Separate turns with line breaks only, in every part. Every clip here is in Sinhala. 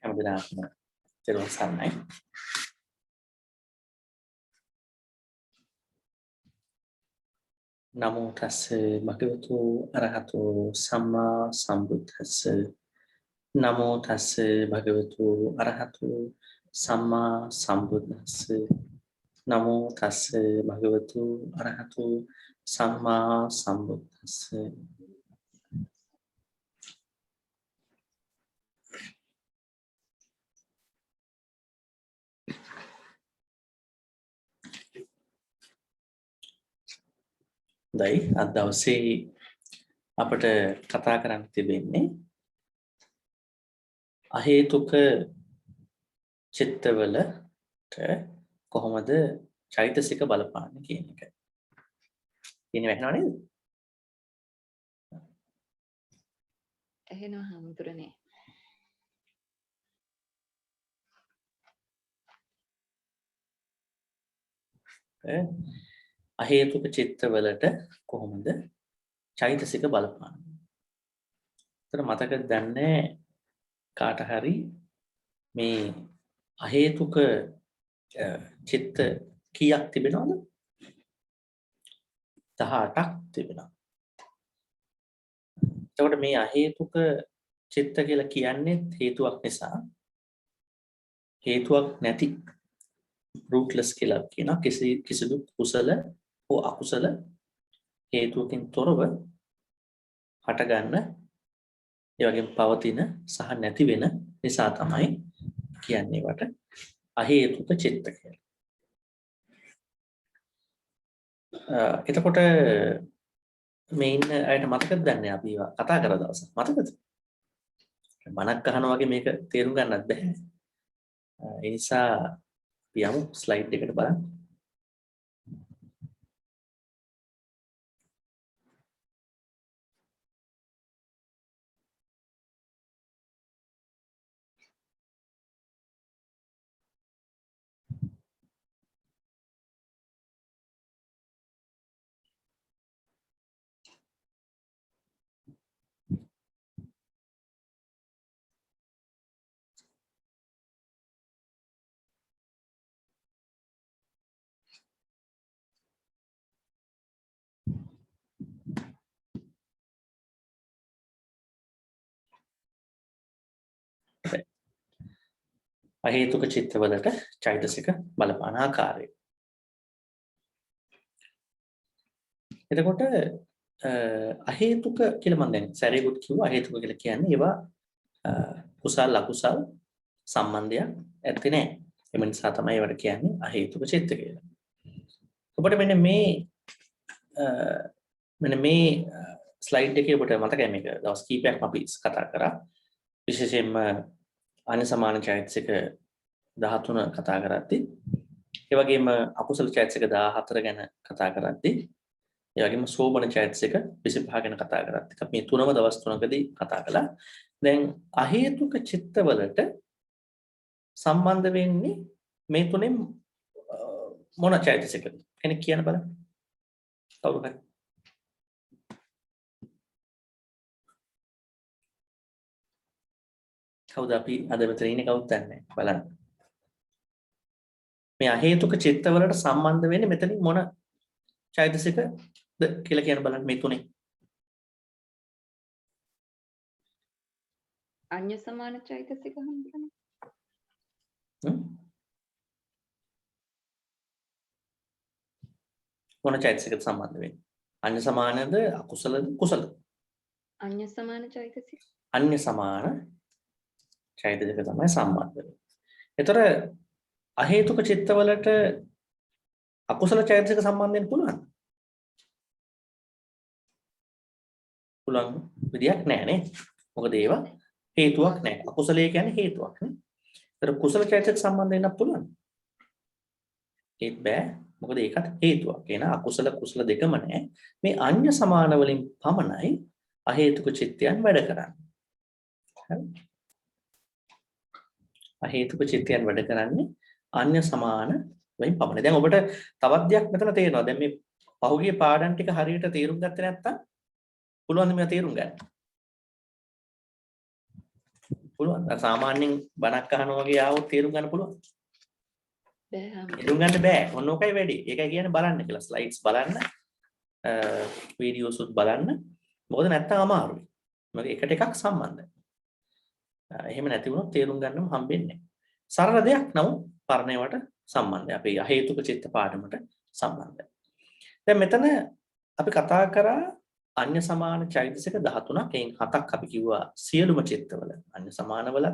හැමදෙනාටම තෙරුවන් සරණයි. නමෝ තස්සේ භගවතු අරහතෝ සම්මා සම්බුද්දස්ස. නමෝ තස්සේ භගවතු අරහතෝ සම්මා සම්බුද්දස්ස. නමෝ තස්සේ භගවතු අරහතෝ සම්මා සම්බුද්දස්ස. දයි අද දවසේ අපට කතා කරන්න තිබෙන්නේ අහේතුක චිත්තවලට කොහොමද චෛතසික බලපාන්නේ කියන එක. ඉන්නේ වැටෙනව නේද?
එහෙනවා හමුදුරනේ.
අහේතුක චිත්තවලට කොහොමද චෛතසික බලපාන්නේ? ඒතර මතක ගන්නෑ කාට හරි මේ අහේතුක චිත්ත කීයක් තිබෙනවද? 18ක් තිබෙනවා. එතකොට මේ අහේතුක චිත්ත කියලා කියන්නේ හේතුවක් නිසා. හේතුවක් නැති rootless කියලා කියන කිසිදු කුසල හෝ අකුසල හේතුවකින් තොරව හටගන්න ඒ වගේම පවතින සහ නැති වෙන නිසා තමයි කියන්නේ වට අහේතුක චිත්ත කියලා. එතකොට මේ ඉන්න අයට මතකද දන්නේ අපි කතා කරන දවස මතකද? මනක් අහනවා වගේ මේක තේරුම් ගන්නත් බැහැ. ඒ නිසා අපි යමු ස්ලයිඩ් එකට බලන්න. අහේතුක චිත්තවලට චෛතසික බලපාන ආකාරය. එතකොට අහේතුක කියලා මම දැන් සැරියුත් කිව්වා අහේතුක කියලා කියන්නේ ඒවා කුසල අකුසල සම්බන්ධයක් ඇත්තේ නැහැ. ඒ නිසා තමයි ඒවට කියන්නේ අහේතුක චිත්ත කියලා. ඔබට මෙන්න මේ ස්ලයිඩ් එකේ ඔබට මතකයි මේක දවස් කීපයක්ම අපි කතා කරා. විශේෂයෙන්ම අන්‍ය සමාන චෛතසික 13 කතා කරද්දී ඒ වගේම අකුසල චෛතසික 14 ගැන කතා කරද්දී ඒ වගේම සෝබන චෛතසික 25 ගැන කතා කරද්දී අපි මේ තුනම දවස් තුනකදී කතා කළා. දැන් අහේතුක චිත්තවලට සම්බන්ධ වෙන්නේ මේ තුනෙන් මොන චෛතසිකද? කෙනෙක් කියන්න බලන්න. කවුරු හරි කවුද අපි අද මෙතන ඉන්නේ කවුද දන්නේ බලන්න. මේ අහේතුක චිත්තවලට සම්බන්ධ වෙන්නේ මෙතනින් මොන චෛතසිකද කියලා කියන බලන්න මේ තුනේ.
අඤ්ඤ සමාන චෛතසික හඳුනන.
මොන චෛතසිකද සම්බන්ධ වෙන්නේ? අඤ්ඤ සමානද අකුසලද කුසලද?
අඤ්ඤ සමාන චෛතසික.
අඤ්ඤ සමාන චෛතසික තමයි සම්බන්ධ වෙන්නේ. ඒතර අහේතුක චිත්තවලට අකුසල චෛතසික සම්බන්ධ වෙන්න පුළුවන්. පුළුවන් විදියක් නැහැ නේ. මොකද ඒවා හේතුවක් නැහැ. අකුසලයේ කියන්නේ හේතුවක් නේ. ඒතර කුසල චෛතසික සම්බන්ධ වෙන්න පුළුවන්. ඒත් බෑ. මොකද ඒකත් හේතුවක්. එන අකුසල කුසල දෙකම නැහැ. මේ අඤ්ඤ සමාන වලින් පමණයි අහේතුක චිත්තයන් වැඩ කරන්නේ. හරි. අහේතුක චිත්තයන් වැඩ කරන්නේ අඤ්ඤ සමාන වලින් පමණයි. දැන් ඔබට තවත් දෙයක් මෙතන තේරෙනවා. දැන් මේ පහුගිය පාඩම් ටික හරියට තේරුම් ගත්තේ නැත්නම් පුළුවන් මේවා තේරුම් ගන්න. පුළුවන්. සාමාන්‍යයෙන් බණක් අහනවා වගේ ආවොත් තේරුම් ගන්න පුළුවන්.
බෑ හම්බුනේ.
තේරුම් ගන්න බෑ. ඔන්න ඔකයි වැඩි. ඒකයි කියන්නේ බලන්න කියලා. ස්ලයිඩ්ස් බලන්න. වීඩියෝස් උත් බලන්න. මොකද නැත්තම් අමාරුයි. මොකද එකට එකක් සම්බන්ධයි. එහෙම නැති වුණොත් තේරුම් ගන්නම හම්බෙන්නේ නැහැ. සරල දෙයක් නමුත් පරණේවට සම්බන්ධයි. අපේ අහේතුක චිත්ත පාඩමට සම්බන්ධයි. දැන් මෙතන අපි කතා කරා අන්‍ය සමාන චෛතසික 13ක්. එයින් 7ක් අපි කිව්වා සියලුම චිත්තවල. අන්‍ය සමානවල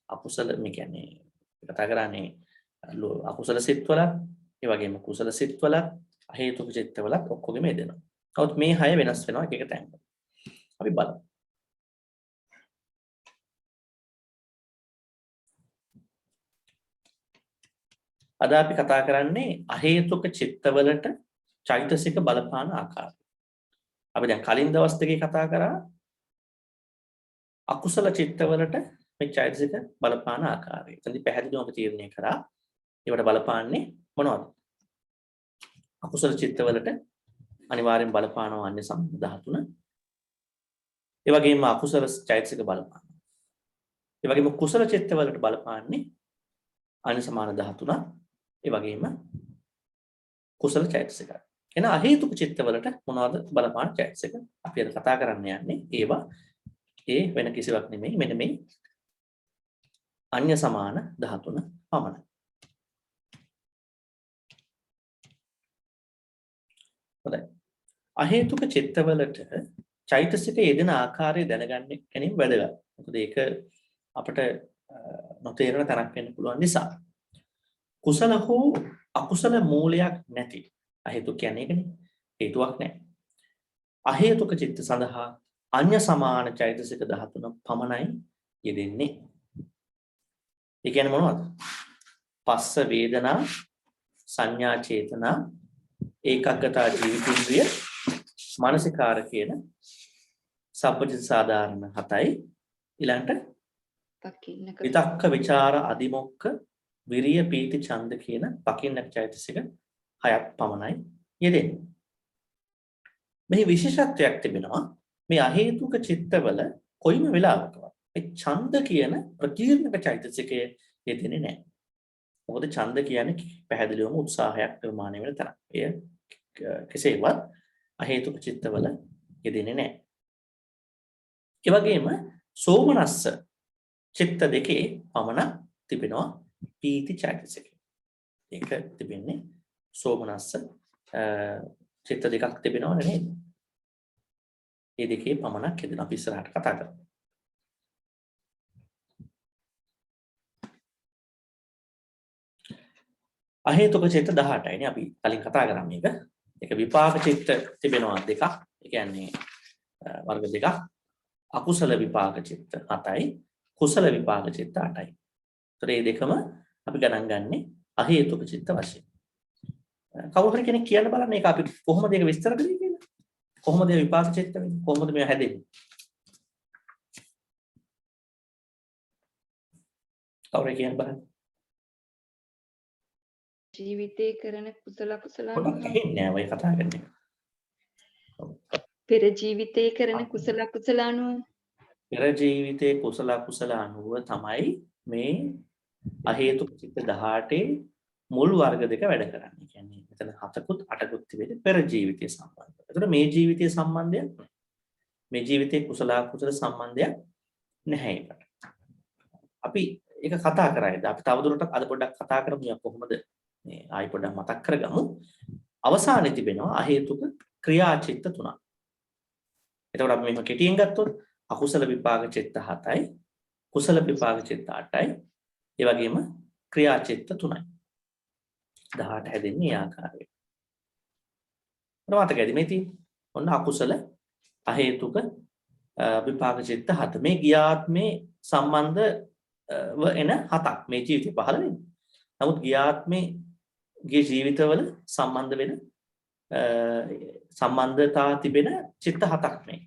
අකුසල මේ කියන්නේ කතා කරන්නේ අකුසල සිත්වල, ඒ වගේම කුසල සිත්වල, අහේතුක චිත්තවල ඔක්කොගෙම යෙදෙනවා. නමුත් මේ 6 වෙනස් වෙනවා එක එක තැන්වල. අපි බලමු. අද අපි කතා කරන්නේ අහේතුක චිත්තවලට චෛතසික බලපාන ආකාරය. අපි දැන් කලින් දවස් දෙකේ කතා කරා අකුසල චිත්තවලට මේ චෛතසික බලපාන ආකාරය. එතනදි පැහැදිලිවම තීරණය කරා ඒවට බලපාන්නේ මොනවද? අකුසල චිත්තවලට අනිවාර්යෙන් බලපානවා අන්‍ය සම්බන්ධ 13. ඒ වගේම අකුසල චෛතසික බලපානවා. ඒ වගේම කුසල චිත්තවලට බලපාන්නේ අන්‍ය සමාන 13. ඒ වගේම කුසල චෛතසික. එන අහේතුක චිත්තවලට මොනවද බලපාන චෛතසික? අපි අද කතා කරන්න යන්නේ ඒවා ඒ වෙන කිසිවක් නෙමෙයි මෙන්න මේ අන්‍ය සමාන 13 පමණයි. හොඳයි. අහේතුක චිත්තවලට චෛතසික යෙදෙන ආකාරය දැනගන්න ගැනීම වැදගත්. මොකද ඒක අපිට නොතේරෙන තරක් වෙන්න පුළුවන් නිසා. කුසල හෝ අකුසල මූලයක් නැති අහේතුක කියන්නේ ඒකනේ. හේතුවක් නැහැ. අහේතුක චිත්ත සඳහා අන්‍ය සමාන චෛතසික 13 පමණයි යෙදෙන්නේ. ඒ කියන්නේ මොනවද? පස්ස වේදනා, සංඥා චේතනා, ඒකග්ගතා ජීවිතේන්ද්‍රිය, මානසිකාර කියන සම්පජිත සාධාරණ 7යි. ඊළඟට
පකින්නක
විතක්ක ਵਿਚාර අදිමොක්ක විරිය පීති ඡන්ද කියන පකින්නක චෛතසික 6ක් පමණයි යෙදෙන්නේ. මේ විශේෂත්වයක් තිබෙනවා මේ අහේතුක චිත්තවල කොයිම වෙලාවකවත් මේ ඡන්ද කියන ප්‍රකීර්ණක චෛතසිකය යෙදෙන්නේ නැහැ. මොකද ඡන්ද කියන්නේ පැහැදිලිවම උත්සාහයක් නිර්මාණය වෙන තරම්. එය කෙසේවත් අහේතුක චිත්තවල යෙදෙන්නේ නැහැ. ඒ වගේම සෝමනස්ස චිත්ත දෙකේ පමණ තිබෙනවා පීති චෛතසිකය. ඒක තිබෙන්නේ සෝමනස්ස චිත්ත දෙකක් තිබෙනව නේද? මේ දෙකේ පමණක් යෙදෙන අපි ඉස්සරහට කතා කරමු. අහේතුක චිත්ත 18යි නේ අපි කලින් කතා කරා මේක. ඒක විපාක චිත්ත තිබෙනවා දෙකක්. ඒ කියන්නේ වර්ග දෙකක්. අකුසල විපාක චිත්ත 7යි, කුසල විපාක චිත්ත 8යි. ඒතර මේ දෙකම අපි ගණන් ගන්නේ අහේතුක චිත්ත වශයෙන්. කවුරු හරි කෙනෙක් කියන්න බලන්න මේක අපි කොහොමද ඒක විස්තර කරන්නේ කියලා. කොහොමද මේ විපාක චිත්ත වෙන්නේ? කොහොමද මේවා හැදෙන්නේ? කවුරු කියන්න බලන්න.
ජීවිතේ කරන කුසල කුසල
පොඩ්ඩක් ඇහෙන්නේ නැහැ ඔය කතා කරන්නේ.
පෙර ජීවිතේ කරන කුසල කුසල අනුව
පෙර ජීවිතයේ කුසල කුසල අනුව තමයි මේ අහේතුක චිත්ත 18 මුල් වර්ග දෙක වැඩ කරන්නේ. කියන්නේ මෙතන 7කුත් 8කුත් තිබෙන්නේ පෙර ජීවිතයේ සම්බන්ධ. ඒතර මේ ජීවිතයේ සම්බන්ධයක් නැහැ. මේ ජීවිතයේ කුසල කුසල සම්බන්ධයක් නැහැ ඒකට. අපි ඒක කතා කරයිද? අපි තවදුරටත් අද පොඩ්ඩක් කතා කරමු කොහොමද මේ ආයි පොඩ්ඩක් මතක් කරගමු. අවසානයේ තිබෙනවා අහේතුක ක්‍රියාචිත්ත 3ක්. එතකොට අපි මෙහෙම කෙටියෙන් ගත්තොත් අකුසල විපාක චිත්ත 7යි, කුසල විපාක චිත්ත 8යි, ඒ වගේම ක්‍රියාචිත්ත 3යි. 18 හැදෙන්නේ මේ ආකාරයට. මතකයිද මේ තියෙන්නේ? ඔන්න අකුසල අහේතුක විපාක චිත්ත 7. මේ ගියාත්මේ සම්බන්ධව එන 7ක් මේ ජීවිතේ පහළ වෙන්නේ. නමුත් ගියාත්මේ ගේ ජීවිතවල සම්බන්ධ වෙන සම්බන්ධතා තිබෙන චිත්ත 7ක් මේ.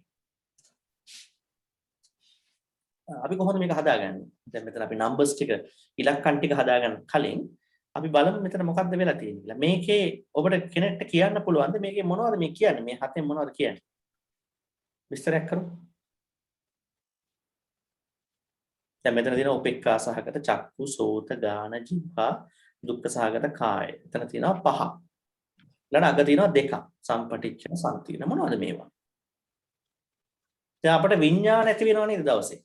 අපි කොහොමද මේක හදාගන්නේ? දැන් මෙතන අපි නම්බර්ස් ටික ඉලක්කම් ටික හදාගන්න කලින් අපි බලමු මෙතන මොකක්ද වෙලා තියෙන්නේ කියලා. මේකේ ඔබට කෙනෙක්ට කියන්න පුළුවන්ද මේකේ මොනවද මේ කියන්නේ? මේ 7න් මොනවද කියන්නේ? විස්තරයක් කරමු. දැන් මෙතන තියෙනවා උපේක්ඛා සහගත චක්කු සෝත ගාන જીවහා දුක්ඛ සහගත කාය. එතන තියෙනවා 5. ඊළඟ අග තියෙනවා 2ක්. සම්පටිච්ඡන සංකීර්ණ මොනවද මේවා? දැන් අපිට විඥාන ඇති වෙනව නේද දවසේ?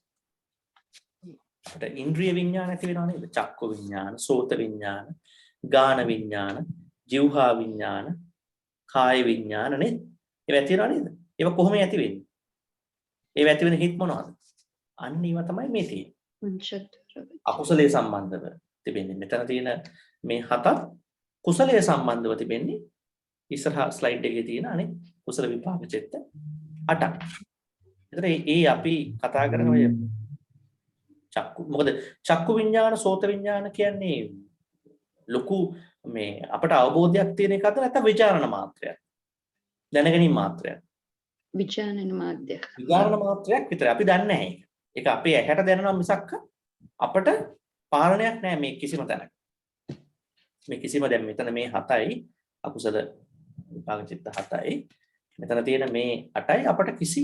අපිට ඉන්ද්‍රිය විඥාන ඇති වෙනව නේද? චක්කු විඥාන, සෝත විඥාන, ගාන විඥාන, જીවහා විඥාන, කාය විඥාන නේද? ඒවා ඇති වෙනව නේද? ඒවා කොහොම ඇති වෙන්නේ? ඒවා ඇති වෙන හිත් මොනවද? අන්න ඒවා තමයි මේ තියෙන්නේ. අකුසලයේ සම්බන්ධව තිබෙන්නේ. මෙතන තියෙන මේ 7ක් කුසලයේ සම්බන්ධව තිබෙන්නේ. ඉස්සරහා ස්ලයිඩ් එකේ තියෙන අනේ කුසල විපාක චිත්ත 8ක්. එතන ඒ අපි කතා කරන ඔය චක්කු මොකද චක්කු විඥාන සෝත විඥාන කියන්නේ ලොකු මේ අපට අවබෝධයක් තියෙන එකද නැත්නම් විචාරණ මාත්‍රයක් දැනගැනීම මාත්‍රයක්
විචාරණ මාත්‍රයක්
විචාරණ මාත්‍රයක් විතර අපි දන්නේ නැහැ ඒක අපේ ඇහැට දැනෙනවා මිසක් අපට පාලනයක් නැහැ මේ කිසිම තැනක මේ කිසිම දැන් මෙතන මේ 7යි අකුසල විපාක චිත්ත 7යි මෙතන තියෙන මේ 8යි අපට කිසි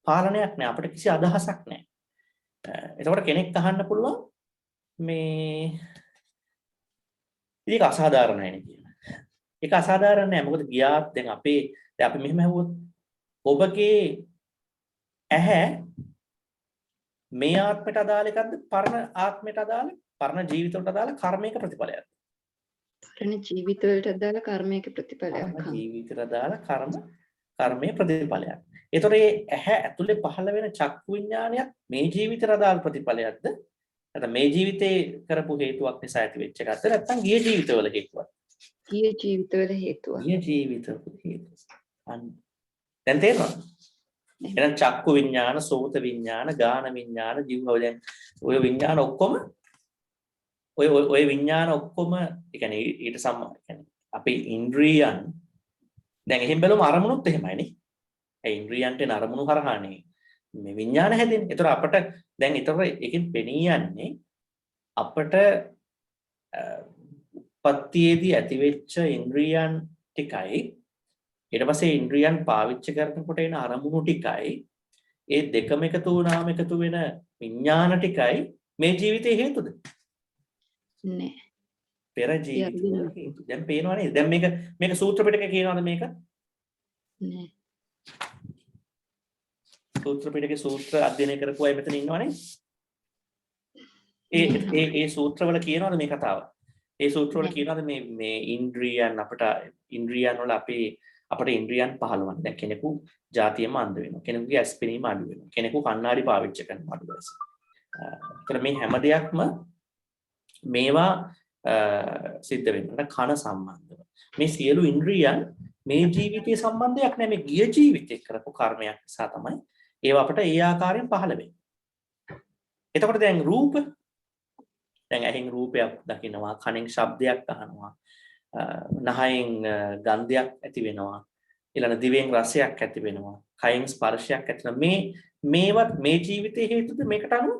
පාලනයක් නැහැ අපට කිසි අදහසක් නැහැ එතකොට කෙනෙක් අහන්න පුළුවන් මේ ඒක අසාධාරණයි නේ කියලා. ඒක අසාධාරණ නෑ මොකද ගියාත් දැන් අපි මෙහෙම ඇහුවොත් ඔබගේ ඇහැ මේ ආත්මයට අදාළ එකක්ද පරණ ආත්මයට අදාළ පරණ ජීවිතවලට අදාළ කර්මයක ප්‍රතිඵලයක්ද?
පරණ ජීවිතවලට අදාළ කර්මයක ප්‍රතිඵලයක්.
ජීවිතයට අදාළ කර්මයේ ප්‍රතිඵලයක්. ඒතකොට මේ ඇහැ ඇතුලේ පහළ වෙන චක්කු විඥානයක් මේ ජීවිතයට අදාළ ප්‍රතිඵලයක්ද? නැත්නම් මේ ජීවිතේ කරපු හේතුවක් නිසා ඇති වෙච්ච එකක්ද නැත්නම් ගිය ජීවිතවල හේතුවක්?
ගිය ජීවිතවල හේතුවක්.
ගිය ජීවිතවල හේතුවක්. දැන් තේරෙනවද? එහෙනම් චක්කු විඥාන, සෝත විඥාන, ගාන විඥාන, જીවහව දැන් ඔය විඥාන ඔක්කොම ඔය විඥාන ඔක්කොම ඒ කියන්නේ ඊට කියන්නේ අපේ ඉන්ද්‍රියයන් දැන් එහෙන් බැලුවම අරමුණුත් එහෙමයිනේ. ඒ ඉන්ද්‍රියයන්ට අරමුණු හරහානේ මේ විඥාන හැදෙන්නේ. ඒතර අපට දැන් ඒකෙන් පෙනී යන්නේ අපට උපත්තියේදී ඇතිවෙච්ච ඉන්ද්‍රියයන් ටිකයි ඊට පස්සේ ඉන්ද්‍රියයන් පාවිච්චි කරනකොට එන අරමුණු ටිකයි ඒ දෙකම එකතු වුණාම එකතු වෙන විඥාන ටිකයි මේ ජීවිතේ හේතුද?
නෑ.
පෙර ජීවිතේ හේතු. දැන් පේනවා නේද? දැන් මේක සූත්‍ර පිටකේ කියනවාද මේක?
නෑ.
සූත්‍ර පිටකේ සූත්‍ර අධ්‍යයනය කරපු අය මෙතන ඉන්නවනේ. ඒ සූත්‍රවල කියනවාද මේ කතාව? ඒ සූත්‍රවල කියනවාද මේ ඉන්ද්‍රියයන් අපට ඉන්ද්‍රියයන් වල අපට ඉන්ද්‍රියයන් 15ක්. දැන් කෙනෙකු જાතියෙම අන්ධ වෙනවා. කෙනෙකුගේ ඇස් පෙනීම අඩු වෙනවා. කෙනෙකු කණ්ණාඩි පාවිච්චි කරනවා අඩු වයසේ. ඒතර මේ හැම දෙයක්ම මේවා සිද්ධ වෙනවා කන සම්බන්ධව. මේ සියලු ඉන්ද්‍රියයන් මේ ජීවිතයේ සම්බන්ධයක් නැහැ මේ ගිය ජීවිතේ කරපු කර්මයක් නිසා තමයි ඒවා අපට ඒ ආකාරයෙන් පහළ වෙන්නේ. එතකොට දැන් රූප දැන් ඇහෙන් රූපයක් දකිනවා කනෙන් ශබ්දයක් අහනවා නහයෙන් ගන්ධයක් ඇති වෙනවා ඊළඟ දිවෙන් රසයක් ඇති වෙනවා කයෙන් ස්පර්ශයක් ඇති වෙනවා මේවත් මේ ජීවිතයේ හේතුද මේකට අනුව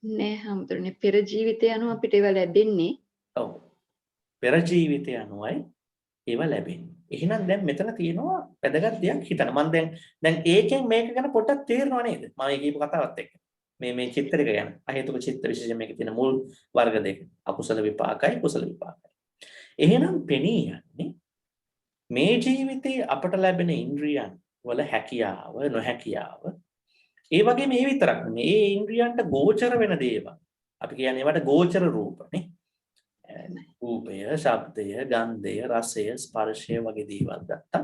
නෑ හැමෝටම පෙර ජීවිතය අනුව අපිට ඒවා ලැබෙන්නේ
ඔව් පෙර ජීවිතය අනුවයි ඒවා ලැබෙන්නේ එහෙනම් දැන් මෙතන තියෙනවා වැදගත් දෙයක් හිතන්න මම දැන් ඒකෙන් මේක ගැන පොඩ්ඩක් තේරෙනව නේද මම මේ කියපු කතාවත් එක්ක මේ චිත්ත දෙක ගැන අහේතුක චිත්ත විශේෂයෙන් මේකේ තියෙන මුල් වර්ග දෙක අකුසල විපාකයි කුසල විපාකයි එහෙනම් පෙනී යන්නේ මේ ජීවිතේ අපට ලැබෙන ඉන්ද්‍රියන් වල හැකියාව නොහැකියාව ඒ වගේ මේ විතරක් නෙමෙයි ඒ ඉන්ද්‍රියන්ට ගෝචර වෙන දේවල් අපි කියන්නේ ඒවට ගෝචර රූපනේ රූපය ශබ්දය ගන්ධය රසය ස්පර්ශය වගේ දේවල් ගත්තා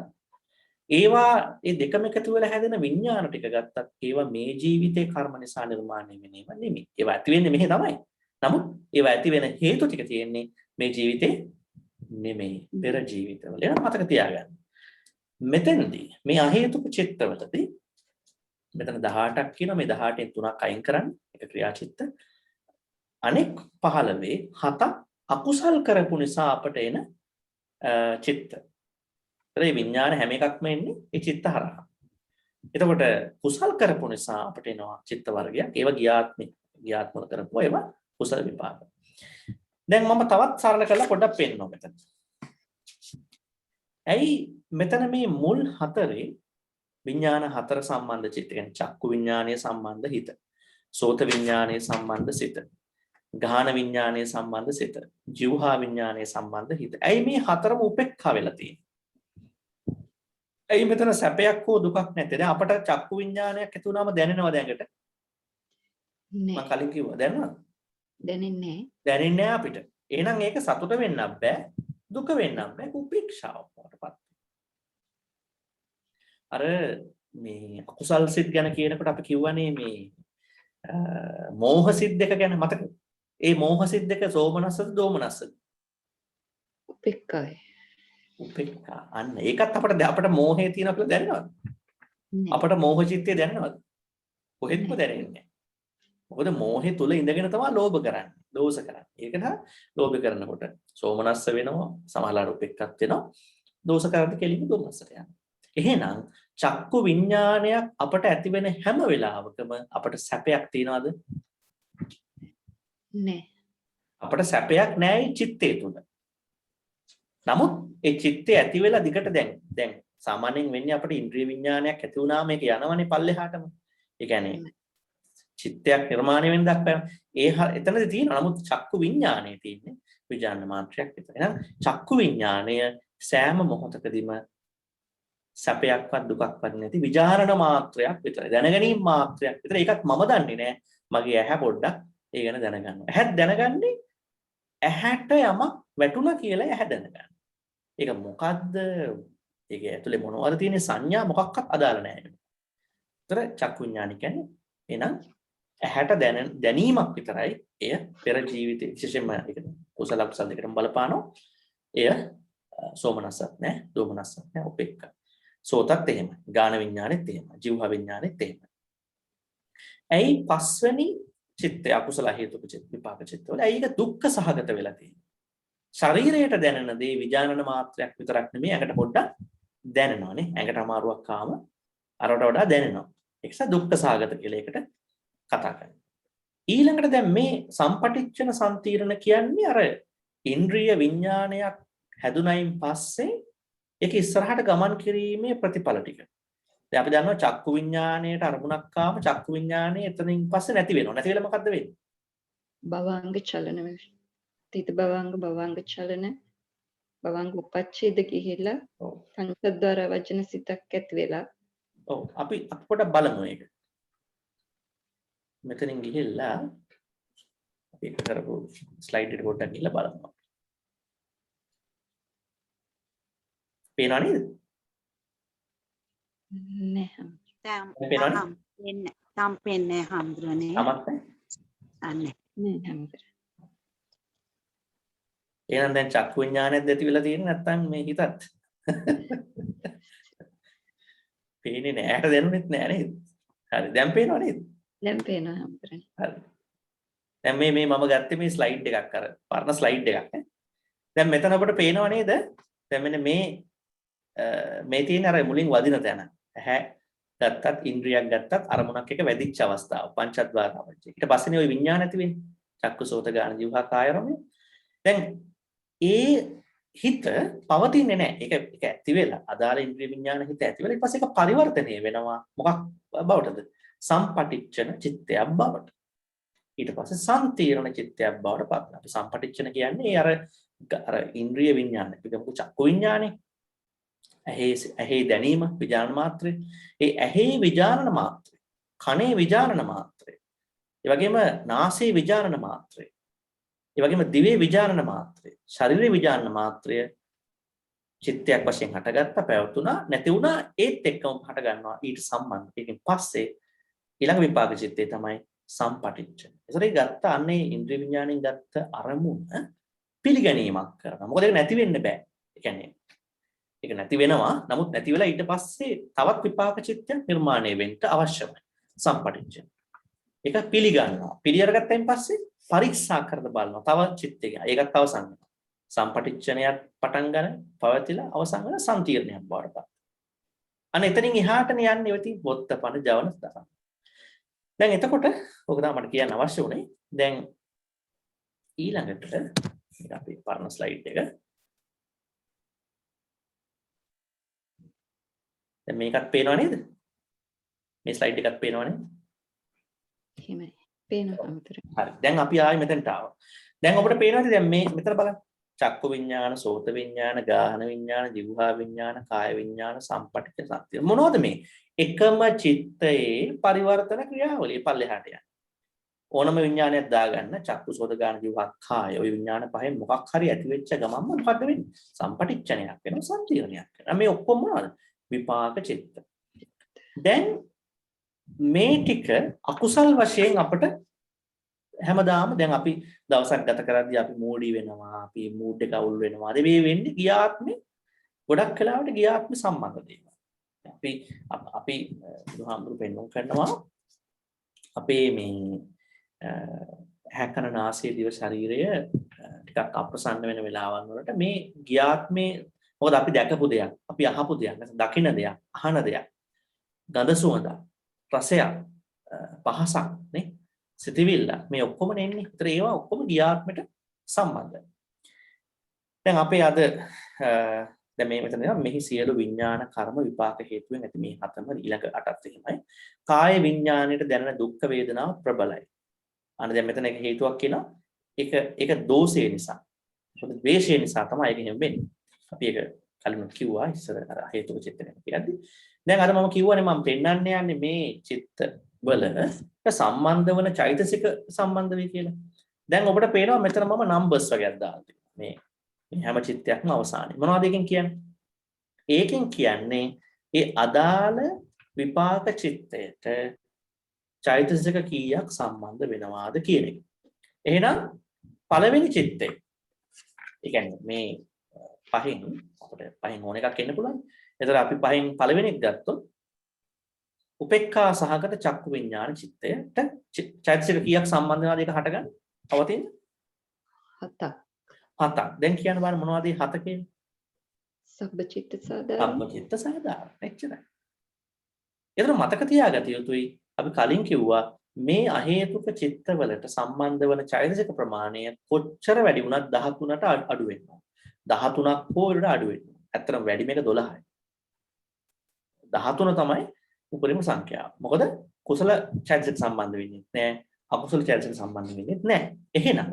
ඒවා ඒ දෙකම එකතු වෙලා හැදෙන විඥාන ටික ගත්තත් ඒවා මේ ජීවිතේ කර්ම නිසා නිර්මාණය වෙන ඒවා නෙමෙයි ඒවා ඇති වෙන්නේ මෙහෙ තමයි නමුත් ඒවා ඇති වෙන හේතු ටික තියෙන්නේ මේ ජීවිතේ නෙමෙයි පෙර ජීවිතවල එන මතක තියාගන්න. මෙතෙන්දී මේ අහේතුක චිත්තවලදී මෙතන 18ක් කියනවා මේ 18න් 3ක් අයින් කරන්න ඒක ක්‍රියාචිත්ත. අනෙක් 15 7ක් අකුසල් කරපු නිසා අපට එන චිත්ත. ඒ විඥාන හැම එකක්ම එන්නේ ඒ චිත්ත හරහා. එතකොට කුසල් කරපු නිසා අපට එනවා චිත්ත වර්ගයක්. ඒවා ගියාත්මක කරපුවා ඒවා කුසල විපාක. දැන් මම තවත් සරල කරලා පොඩ්ඩක් පෙන්නනවා මෙතන. ඇයි මෙතන මේ මුල් හතරේ විඥාන හතර සම්බන්ධ චිත්ත කියන්නේ චක්කු විඥානීය සම්බන්ධ හිත. සෝත විඥානයේ සම්බන්ධ සිත. ගාහන විඥානයේ සම්බන්ධ සිත. ජීවහා විඥානයේ සම්බන්ධ හිත. ඇයි මේ හතරම උපේක්ඛා වෙලා තියෙන්නේ? ඇයි මෙතන සැපයක් හෝ දුකක් නැත්තේ? දැන් අපට චක්කු විඥානයක් ඇති වුණාම දැනෙනවද ඇඟට? මම කලින් කිව්වා දැනනවද?
දැනෙන්නේ
දැනෙන්නේ නැහැ අපිට. එහෙනම් ඒක සතුට වෙන්නත් බෑ, දුක වෙන්නත් බෑ, උපේක්ෂාවක් වටපත්. අර මේ අකුසල් සිත් ගැන කියනකොට අපි කියවනේ මේ මෝහ සිත් දෙක ගැන මතකද? ඒ මෝහ සිත් දෙක සෝමනස්සද දෝමනස්සද?
උපේක්ඛායි.
උපේක්ඛා. අන්න ඒකත් අපිට මෝහේ තියෙනවා කියලා දැනෙනවද? අපට මෝහ චිත්තය දැනෙනවද? කොහෙත්ම දැනෙන්නේ නැහැ. මොකද මෝහේ තුල ඉඳගෙන තමයි ලෝභ කරන්නේ, දෝෂ කරන්නේ. ඒක නා ලෝභ කරනකොට සෝමනස්ස වෙනවා, සමහරවල් උපේක්ඛත් වෙනවා. දෝෂ කරද්දී කෙලින්ම දෝමනස්සට යනවා. එහෙනම් චක්කු විඥානයක් අපට ඇති වෙන හැම වෙලාවකම අපට සැපයක් තියනවාද?
නෑ.
අපට සැපයක් නෑ චිත්තේ තුල. නමුත් ඒ චිත්තේ ඇති වෙලා දිගට දැන් සාමාන්‍යයෙන් වෙන්නේ අපිට ඉන්ද්‍රිය විඥානයක් ඇති වුණාම මේක යනවනේ පල්ලෙහාටම. ඒ කියන්නේ චිත්තයක් නිර්මාණය වෙන දක්වා එතනදී තියෙනවා. නමුත් චක්කු විඥානයේ තියෙන්නේ විඥාන මාත්‍රයක් විතරයි. එහෙනම් චක්කු විඥානය සෑම මොහොතකදීම සැපයක්වත් දුකක්වත් නැති විචාරණ මාත්‍රයක් විතරයි. දැනගැනීම මාත්‍රයක් විතරයි. ඒකත් මම දන්නේ නෑ. මගේ ඇහැ පොඩ්ඩක් ඒ ගැන දැනගන්නවා. ඇහත් දැනගන්නේ ඇහැට යමක් වැටුණා කියලා ඇහැ දැනගන්න. ඒක මොකද්ද? ඒක ඇතුලේ මොනවද තියෙන සංඥා මොකක්වත් අදාළ නැහැ. ඒතර චක්කු විඥාන කියන්නේ එහෙනම් ඇහැට දැනීමක් විතරයි. එය පෙර ජීවිතේ විශේෂයෙන්ම ඒක කුසල අකුසල දෙකටම බලපානවා. එය සෝමනස්සත් නැහැ, දෝමනස්සත් නැහැ, උපේක්ඛා. සෝතත් එහෙමයි. ගාන විඥානෙත් එහෙමයි. ජීවහ විඥානෙත් එහෙමයි. ඇයි පස්වෙනි චිත්තය අකුසල හේතුක චිත්ත විපාක චිත්තවල ඇයි ඒක දුක්ඛ සහගත වෙලා තියෙන්නේ? ශරීරයට දැනෙන දේ විඥානන මාත්‍රයක් විතරක් නෙමෙයි ඇඟට පොඩ්ඩක් දැනෙනවානේ. ඇඟට අමාරුවක් ආවම අරකට වඩා දැනෙනවා. ඒක නිසා දුක්ඛ සහගත කියලා එකට කතා කරනවා. ඊළඟට දැන් මේ සම්පටිච්ඡන සම්තිරණ කියන්නේ අර ඉන්ද්‍රිය විඥානයක් හැදුනයින් පස්සේ ඒක ඉස්සරහට ගමන් කිරීමේ ප්‍රතිඵල ටික. දැන් අපි දන්නවා චක්කු විඥාණයට අරමුණක් ආවම චක්කු විඥාණය එතනින් පස්සේ නැති වෙනවා. නැති වෙලා මොකද්ද වෙන්නේ?
භවංග චලන තිත භවංග චලන භවංග උපච්ඡේද ගිහිලා පංචද්වාර වචන සිතක් ඇති වෙලා.
ඔව් අපි පොඩ්ඩක් බලමු ඒක. මෙතනින් ගිහිල්ලා අපි කරපු ස්ලයිඩ් එකට පොඩ්ඩක් ගිහිල්ලා බලමු. පේනව නේද?
නෑ.
තාම පේන්නේ හම්දුරනේ.
තමත්
අනේ.
නෑ හැමතැන.
එහෙනම් දැන් චක්කු විඥානයත් ඇති වෙලා තියෙන්නේ නැත්නම් මේ හිතත්? පේන්නේ නෑ. ඇහැට දැනුනෙත් නෑ නේද? හරි. දැන් පේනව නේද?
දැන් පේනවා හැමතැන.
හරි. දැන් මේ මම ගත්තේ මේ ස්ලයිඩ් එකක් අර පරණ ස්ලයිඩ් එකක් නේ. දැන් මෙතන ඔබට පේනව නේද? දැන් මෙන්න මේ තියෙන අර මුලින් වදින තැන. ඇහැ ගත්තත් ඉන්ද්‍රියක් ගත්තත් අරමුණක් එක වැදිච්ච අවස්ථාව පංචද්වාර අවචය. ඊට පස්සේනේ ওই විඥාන ඇති වෙන්නේ. චක්කසෝත ගාන ජීවහා කායරමයි. දැන් ඒ හිත පවතින්නේ නැහැ. ඒක ඇති වෙලා අදාළ ඉන්ද්‍රිය විඥාන හිත ඇති වෙලා ඊට පස්සේ ඒක පරිවර්තනය වෙනවා. මොකක් බවටද? සම්පටිච්ඡන චිත්තයක් බවට. ඊට පස්සේ සම්තිරණ චිත්තයක් බවට පත් වෙනවා. අපි සම්පටිච්ඡන කියන්නේ අර ඉන්ද්‍රිය විඥාන. අපි ගමු චක්කු විඥානේ. ඇහි දැනීම විඥාන මාත්‍රය. ඒ ඇහි විඥාන මාත්‍රය. කනේ විඥාන මාත්‍රය. ඒ වගේම නාසයේ විඥාන මාත්‍රය. ඒ වගේම දිවේ විඥාන මාත්‍රය. ශරීරයේ විඥාන මාත්‍රය චිත්තයක් වශයෙන් හටගත්තා, පැවතුණා, නැති වුණා, ඒත් එක්කම හට ගන්නවා ඊට සම්බන්ධ. ඒකෙන් පස්සේ ඊළඟ විපාක චිත්තේ තමයි සම්පටිච්ඡන. ඒතරේ ගත්ත අන්නේ ඉන්ද්‍රිය විඥාණයෙන් ගත්ත අරමුණ පිළිගැනීමක් කරනවා. මොකද ඒක නැති වෙන්න බෑ. ඒ කියන්නේ ඒක නැති වෙනවා. නමුත් නැති වෙලා ඊට පස්සේ තවත් විපාක චිත්තයක් නිර්මාණය වෙන්න අවශ්‍යයි. සම්පටිච්ඡන. ඒක පිළිගන්නවා. පිළිඅරගත්තයින් පස්සේ පරීක්ෂා කරලා බලනවා. තව චිත්තයක්. ඒකත් අවසන් වෙනවා. සම්පටිච්ඡනයක් පටන් ගන්න පවතිලා අවසන් වෙන සම්තිර්ණයක් බවට පත්. අනේ එතනින් එහාටනේ යන්නේ ඔය තියෙන වොත්තපන ජවන තරම්. දැන් එතකොට ඔක තමයි මට කියන්න අවශ්‍ය උනේ. දැන් ඊළඟට අපි පරණ ස්ලයිඩ් එක. දැන් මේකත් පේනව නේද? මේ ස්ලයිඩ් එකත් පේනව නේද?
එහෙමයි. පේනවා හාමුදුරනේ.
හරි. දැන් අපි ආයෙ මෙතනට ආවා. දැන් ඔබට පේනවාද දැන් මේ මෙතන බලන්න. චක්කු විඤ්ඤාණ, සෝත විඤ්ඤාණ, ගාහන විඤ්ඤාණ, જીවහා විඤ්ඤාණ, කාය විඤ්ඤාණ, සම්පටිච්ඡ සත්‍ය. මොනවද මේ? එකම චිත්තයේ පරිවර්තන ක්‍රියාවලිය පල්ලෙහාට යන. ඕනම විඤ්ඤාණයක් දාගන්න චක්කු, සෝත, ගාහන, જીවහා, කාය. ওই විඤ්ඤාණ පහෙන් මොකක් හරි ඇති වෙච්ච ගමන්ම මොකද වෙන්නේ? සම්පටිච්ඡනයක් වෙනවා, සම්තිරණයක් වෙනවා. මේ ඔක්කොම මොනවද? විපාක චිත්ත. දැන් මේ ටික අකුසල් වශයෙන් අපිට හැමදාම දැන් අපි දවසක් ගත කරද්දී අපි මූඩි වෙනවා, අපි මූඩ් එක අවුල් වෙනවා. ඒ වෙන්නේ ගියාත්මේ ගොඩක් වෙලාවට ගියාත්මේ සම්බන්ධ දේවල්. අපි බුදුහාමුදුරු පෙන්වුම් කරනවා අපේ මේ හැකන නාසය දිව ශරීරය ටිකක් අප්‍රසන්න වෙන වෙලාවන් වලට මේ ගියාත්මේ මොකද අපි දැකපු දෙයක්, අපි අහපු දෙයක්, දකින දෙයක්, අහන දෙයක්, ගඳ සුවඳ, රසයක්, පහසක් නේ, සිතවිල්ල මේ ඔක්කොම නෙන්නේ. ඒතර ඒවා ඔක්කොම ගියාත්මයට සම්බන්ධයි. දැන් අපේ අද දැන් මේ මෙතන මෙහි සියලු විඥාන කර්ම විපාක හේතුවෙන් ඇති මේ හතම ඊළඟ අටත් එහෙමයි. කාය විඥාණයට දැනෙන දුක් වේදනාව ප්‍රබලයි. අන්න දැන් මෙතන එක හේතුවක් කියනවා. ඒක දෝෂය නිසා. මොකද ද්වේෂය නිසා තමයි ඒක එහෙම වෙන්නේ. අපි ඒක කලින් කිව්වා ඉස්සර අර හේතුක චිත්තනේ කියද්දී. දැන් අර මම කිව්වනේ මම පෙන්වන්න යන්නේ මේ චිත්ත වල සම්බන්ධ වන චෛතසික සම්බන්ධ වෙයි කියලා. දැන් ඔබට පේනවා මෙතන මම නම්බර්ස් වගේක් දාලා තියෙනවා. මේ හැම චිත්තයක්ම අවසානයේ. මොනවද එකෙන් කියන්නේ? ඒකෙන් කියන්නේ ඒ අදාළ විපාක චිත්තයට චෛතසික කීයක් සම්බන්ධ වෙනවාද කියන එක. එහෙනම් පළවෙනි චිත්තේ. ඒ කියන්නේ මේ පහෙන් අපිට පහෙන් ඕන එකක් එන්න පුළුවන්. එතකොට අපි පහෙන් පළවෙනි එක ගත්තොත් උපේක්ඛා සහගත චක්කු විඥාන චිත්තයට චෛතසික කීයක් සම්බන්ධ වෙනවද ඒක හටගන්න? අවතින්
7ක්.
7ක්. දැන් කියන්න බලන්න මොනවද මේ 7 කියන්නේ?
සබ්බචිත්ත සාධාරණ.
සබ්බචිත්ත සාධාරණ. එච්චරයි. ඒතර මතක තියාගත යුතුයි අපි කලින් කිව්වා මේ අහේතුක චිත්තවලට සම්බන්ධ වන චෛතසික ප්‍රමාණය කොච්චර වැඩි වුණත් 13ට අඩු වෙනවා. 13ක් හෝ ඊට අඩු වෙනවා. ඇත්තටම වැඩි මේක 12යි. 13 තමයි උපරිම සංඛ්‍යාව. මොකද කුසල චෛතසික සම්බන්ධ වෙන්නේ නැහැ. අකුසල චෛතසික සම්බන්ධ වෙන්නේ නැහැ. එහෙනම්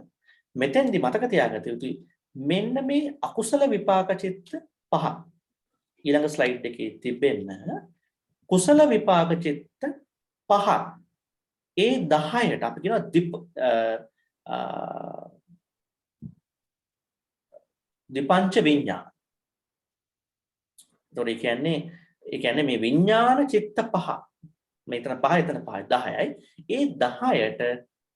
මෙතෙන්දි මතක තියාගත යුතුයි මෙන්න මේ අකුසල විපාක චිත්ත 5 ඊළඟ ස්ලයිඩ් එකේ තිබෙන්න කුසල විපාක චිත්ත 5 ඒ 10ට අපි කියනවා දීපංච විඥාන. ඒ කියන්නේ මේ විඥාන චිත්ත 5 මෙතන 5 එතන 5 10යි. ඒ 10ට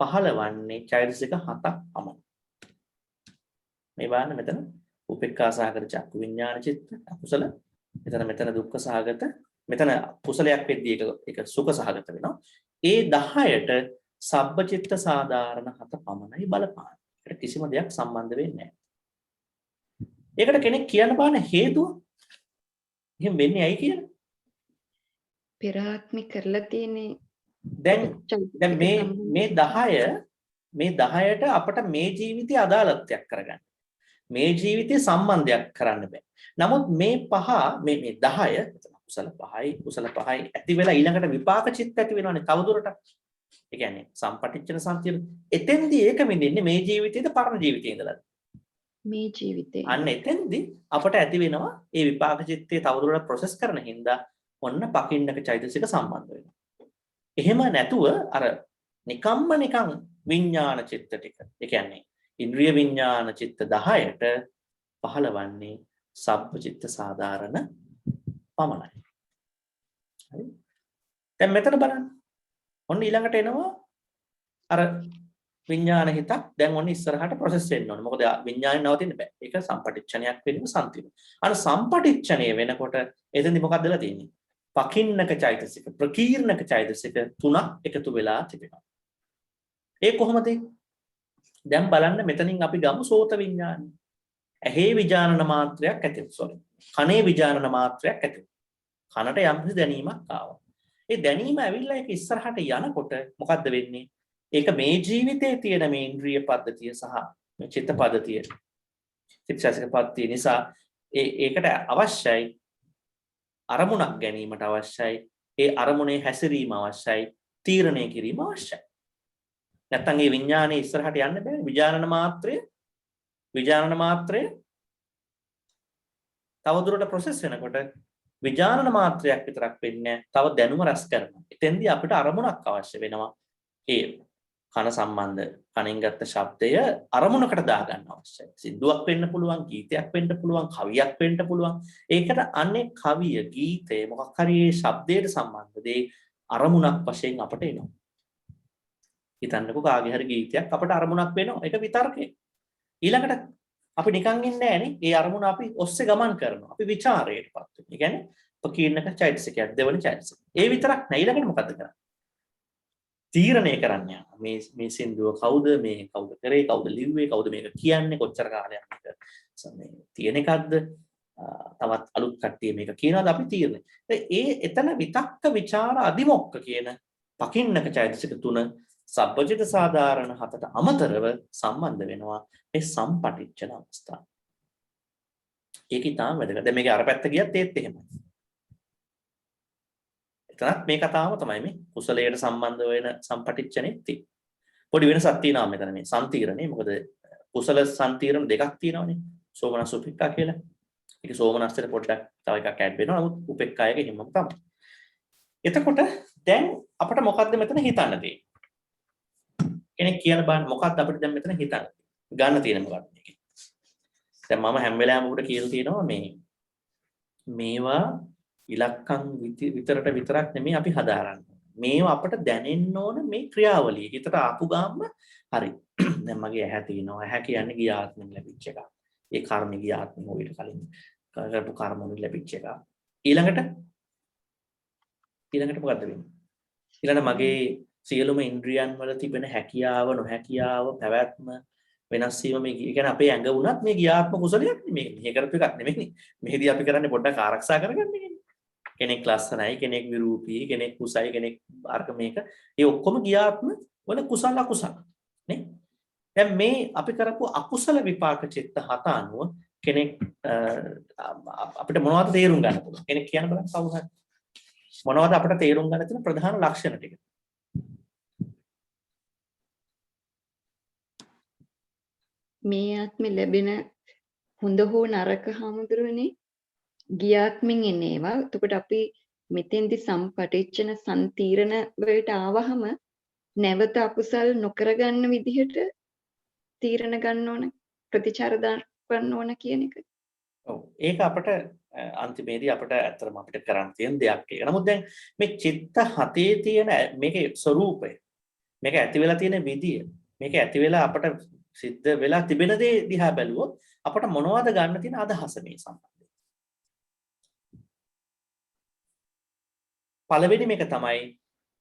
පහළවන්නේ චෛතසික 7ක් පමණයි. මේ බලන්න මෙතන උපේක්ඛා සහගත චක්කු විඥාන චිත්ත අකුසල මෙතන දුක්ඛ සහගත මෙතන කුසලයක් වෙද්දී ඒක සුඛ සහගත වෙනවා. ඒ 10ට සබ්බචිත්ත සාධාරණ 7 පමණයි බලපාන. ඒකට කිසිම දෙයක් සම්බන්ධ වෙන්නේ නැහැ. ඒකට කෙනෙක් කියන්න බෑනේ හේතුව. එහෙම වෙන්නේ ඇයි කියලා?
පෙර ආත්මේ කරලා තියෙන්නේ
දැන් මේ 10ට අපට මේ ජීවිතේ අදාළත්වයක් කරගන්න. මේ ජීවිතේ සම්බන්ධයක් කරන්න බෑ. නමුත් මේ 5 මේ 10 කුසල 5යි ඇති වෙලා ඊළඟට විපාක චිත්ත ඇති වෙනවානේ තවදුරටත්. ඒ කියන්නේ සම්පටිච්ඡන සම්තිර එතෙන්දී ඒක මෙන්නේ මේ ජීවිතේද පරණ ජීවිතේ ඉඳලා.
මේ ජීවිතේ.
අන්න එතෙන්දී අපට ඇති වෙනවා මේ විපාක චිත්තේ තවදුරටත් ප්‍රොසෙස් කරන හින්දා ඔන්න පකින්නක චෛතසික සම්බන්ධ වෙනවා. එහෙම නැතුව අර නිකන් විඥාන චිත්ත ටික. ඒ කියන්නේ ඉන්ද්‍රිය විඥාන චිත්ත 10ට පහළවන්නේ සබ්බචිත්ත සාධාරණ පමණයි. හරි. දැන් මෙතන බලන්න. ඔන්න ඊළඟට එනවා අර විඥාන හිතක් දැන් ඔන්න ඉස්සරහට ප්‍රොසෙස් වෙන්න ඕනේ. මොකද විඥානේ නවතින්න බෑ. ඒක සම්පටිච්ඡනයක් වෙන්න සම්තින. අර සම්පටිච්ඡනය වෙනකොට එතෙන්දි මොකක්ද වෙලා තියෙන්නේ? පකින්නක චෛතසික ප්‍රකීර්ණක චෛතසික 3ක් එකතු වෙලා තිබෙනවා. ඒ කොහොමද? දැන් බලන්න මෙතනින් අපි ගමු සෝත විඥානය. ඇහි විඥානන මාත්‍රයක් ඇති. කනේ විඥානන මාත්‍රයක් ඇති. කනට යම් කිසි දැනීමක් ආවා. ඒ දැනීම ඇවිල්ලා ඒක ඉස්සරහට යනකොට මොකද්ද වෙන්නේ? ඒක මේ ජීවිතයේ තියෙන මේ ඉන්ද්‍රිය පද්ධතිය සහ මේ චිත්ත පද්ධතිය චිත්තසික පද්ධතිය නිසා ඒකට අවශ්‍යයි අරමුණක් ගැනීමට අවශ්‍යයි ඒ අරමුණේ හැසිරීම අවශ්‍යයි තීරණය කිරීම අවශ්‍යයි. නැත්තම් ඒ විඥානේ ඉස්සරහට යන්න බෑ. විඥානන මාත්‍රය තවදුරට ප්‍රොසෙස් වෙනකොට විඥානන මාත්‍රයක් විතරක් වෙන්නේ තව දැනුම රැස් කරනවා. එතෙන්දී අපිට අරමුණක් අවශ්‍ය වෙනවා. ඒ කන සම්බන්ධ කණෙන් ගත්ත ශබ්දය අරමුණකට දාගන්න අවශ්‍යයි. සින්දුවක් වෙන්න පුළුවන්, ගීතයක් වෙන්න පුළුවන්, කවියක් වෙන්න පුළුවන්. ඒකට අන්නේ කවිය, ගීතය මොකක් හරි ඒ ශබ්දයට සම්බන්ධ දේ අරමුණක් වශයෙන් අපට එනවා. හිතන්නකෝ කාගේ හරි ගීතයක් අපට අරමුණක් වෙනවා. ඒක විතර්කේ. ඊළඟට අපි නිකන් ඉන්නේ නැහනේ. ඒ අරමුණ අපි ඔස්සේ ගමන් කරනවා. අපි ਵਿਚාරයටපත් වෙනවා. ඒ කියන්නේ පකීර්ණක චෛතසිකයක් දෙවන චෛතසිකය. ඒ විතරක් නෑ. ඊළඟට මොකද කරන්නේ? තීරණය කරන්න යනවා. මේ සින්දුව කවුද කරේ, කවුද ලිව්වේ, කවුද මේක කියන්නේ, කොච්චර කාලයක් මේක තියෙන එකක්ද, තවත් අලුත් කට්ටිය මේක කියනවාද අපි තීරණය. එතන විතක්ක ਵਿਚාර අදිමොක්ක කියන පකින්නක චෛතසික තුන සබ්බජිත සාධාරණ හතට අමතරව සම්බන්ධ වෙනවා ඒ සම්පටිච්ඡන අවස්ථාව. ඒක ඉතාම වැදගත්. දැන් මේකේ අර පැත්ත ගියත් ඒත් එහෙමයි. එතනත් මේ කතාවම තමයි මේ කුසලයට සම්බන්ධ වෙන සම්පටිච්ඡනෙත් තියෙන්නේ. පොඩි වෙනසක් තියෙනවා මෙතන මේ සම්තීරණේ. මොකද කුසල සම්තීරණ දෙකක් තියෙනවානේ. සෝමනස් උපේක්ඛා කියලා. ඒක සෝමනස්තර පොඩ්ඩක් තව එකක් ඇඩ් වෙනවා. නමුත් උපේක්ඛායක හිමම තමයි. එතකොට දැන් අපිට මොකද්ද මෙතන හිතන්න තියෙන්නේ? කෙනෙක් කියන බාන මොකක්ද අපිට දැන් මෙතන හිතන්න ගන්න තියෙන මොකක්ද මේකේ? දැන් මම හැම වෙලාවෙම උඩ කියලා තියෙනවා මේවා ඉලක්කම් විතරක් නෙමෙයි අපි හදාරන්න. මේවා අපිට දැනෙන්න ඕන මේ ක්‍රියාවලිය. හිතට ආපු ගාම හරි. දැන් මගේ ඇහැ තියෙනවා. ඇහැ කියන්නේ ගිය ආත්මෙන් ලැබිච්ච එකක්. ඒ කර්ම ගිය ආත්මෙන් ඔයිට කලින් කරපු කර්ම වලින් ලැබිච්ච එකක්. ඊළඟට මොකද්ද වෙන්නේ? ඊළඟ මගේ සියලුම ඉන්ද්‍රියන් වල තිබෙන හැකියාව නොහැකියාව පැවැත්ම වෙනස් වීම මේ කියන්නේ අපේ ඇඟ වුණත් මේ ගියාත්ම කුසලයක් නෙමෙයි. මෙහෙ කරපු එකක් නෙමෙයි. මෙහෙදී අපි කරන්නේ පොඩ්ඩක් ආරක්ෂා කරගන්න එකනේ. කෙනෙක් ලස්සනයි, කෙනෙක් විරූපී, කෙනෙක් කුසයි, කෙනෙක් අර්ග මේක. ඒ ඔක්කොම ගියාත්ම වල කුසල අකුසල නේ. දැන් මේ අපි කරපු අකුසල විපාක චිත්ත හත අනුව කෙනෙක් අපිට මොනවද තේරුම් ගන්න පුළුවන්? කෙනෙක් කියන්න බලන්න කවුරු හරි. මොනවද අපිට තේරුම් ගන්න තියෙන ප්‍රධාන ලක්ෂණ ටික?
මේ ආත්මෙ ලැබෙන හොඳ හෝ නරක හමුදුරනේ ගියාත්මෙන් එන්නේ ඒවා. එතකොට අපි මෙතෙන්දි සම්පටිච්ඡන සම්තීරණ වලට ආවහම නැවත අකුසල් නොකරගන්න විදිහට තීරණ ගන්න ඕන, ප්‍රතිචාර දක්වන්න ඕන කියන එක.
ඔව්. ඒක අපිට අන්තිමේදී ඇත්තටම අපිට කරන්න තියෙන දෙයක් ඒක. නමුත් දැන් මේ චිත්ත හතේ තියෙන මේකේ ස්වરૂපය, මේක ඇති වෙලා තියෙන විදිය, මේක ඇති වෙලා අපිට සිද්ධ වෙලා තිබෙන දේ දිහා බැලුවොත් අපට මොනවද ගන්න තියෙන අදහස මේ සම්බන්ධයෙන්? පළවෙනි මේක තමයි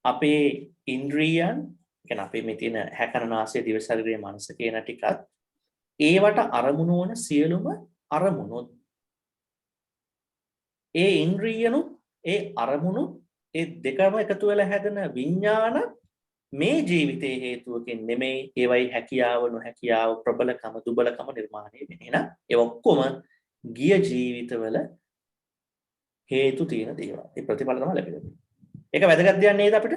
අපේ ඉන්ද්‍රියයන්, කියන්නේ අපේ මේ තියෙන හැකරනාසය දිව ශරීරයේ මනස කියන ටිකත් ඒවට අරමුණු වන සියලුම අරමුණුත් ඒ ඉන්ද්‍රියනු ඒ අරමුණු ඒ දෙකම එකතු වෙලා හැදෙන විඥාන මේ ජීවිතයේ හේතුවකින් නෙමෙයි ඒවයි හැකියාව නොහැකියාව ප්‍රබලකම දුබලකම නිර්මාණය වෙන්නේ නා ඒ ඔක්කොම ගිය ජීවිතවල හේතු තියෙන දේවල්. ඒ ප්‍රතිඵල තමයි ලැබෙන්නේ. ඒක වැදගත් දෙයක් නේද අපිට?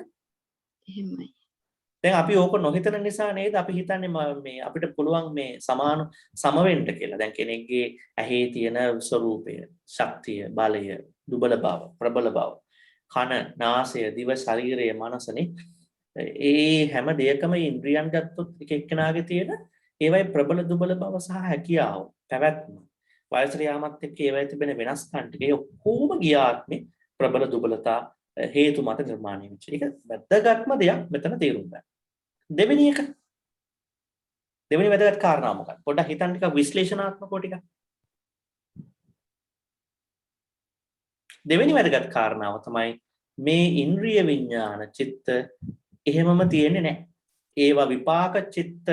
එහෙමයි.
දැන් අපි ඕක නොහිතන නිසා නේද අපි හිතන්නේ මේ අපිට පුළුවන් මේ සම වෙන්න කියලා. දැන් කෙනෙක්ගේ ඇහි තියෙන ස්වરૂපය, ශක්තිය, බලය, දුබල බව, ප්‍රබල බව, කන, නාසය, දිව, ශරීරය, මනසනේ ඒ හැම දෙයකම ඉන්ද්‍රියන් ගත්තොත් එක එක්කෙනාගේ තියෙන ඒවයි ප්‍රබල දුබල බව සහ හැකියාව, පැවැත්ම, වයසට යාමත් එක්ක ඒවයි තිබෙන වෙනස්කම් ටික ඒ ඔක්කොම ගියාත්මේ ප්‍රබල දුබලතා හේතු මත නිර්මාණය වෙච්ච. ඒක වැදගත්ම දෙයක් මෙතන තේරුම් ගන්න. දෙවෙනි වැදගත් කාරණා මොකක්ද? පොඩ්ඩක් හිතන්න ටිකක් විශ්ලේෂණාත්මකව ටිකක්. දෙවෙනි වැදගත් කාරණාව තමයි මේ ඉන්ද්‍රිය විඥාන චිත්ත එහෙමම තියෙන්නේ නැහැ. ඒවා විපාක චිත්ත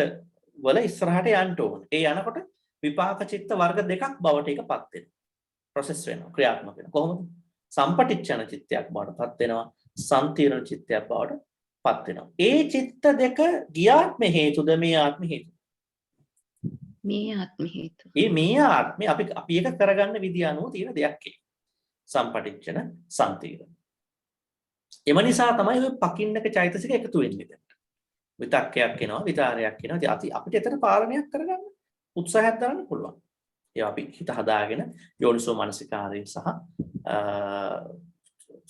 වල ඉස්සරහට යන්න ඕන. ඒ යනකොට විපාක චිත්ත වර්ග දෙකක් බවට ඒකපත් වෙනවා. ප්‍රොසෙස් වෙනවා, ක්‍රියාත්මක වෙනවා. කොහොමද? සම්පටිච්ඡන චිත්තයක් බවට පත් වෙනවා, සම්තීර්ණ චිත්තයක් බවට පත් වෙනවා. ඒ චිත්ත දෙක ගියාත්ම හේතුද මේ ආත්ම හේතුද?
මේ ආත්ම හේතු.
මේ ආත්මේ අපි ඒක කරගන්න විදිය අනුව තියෙන දෙයක් ඒක. සම්පටිච්ඡන සම්තීර්ණ. එම නිසා තමයි ඔය පකින්නක චෛතසික එකතු වෙන්නේ දැන්. විතක්කයක් එනවා, විචාරයක් එනවා. ඉතින් අපිට එතන පාලනයක් කරගන්න උත්සාහයක් දරන්න පුළුවන්. ඒවා අපි හිත හදාගෙන යෝනිසෝ මනසිකාරය සහ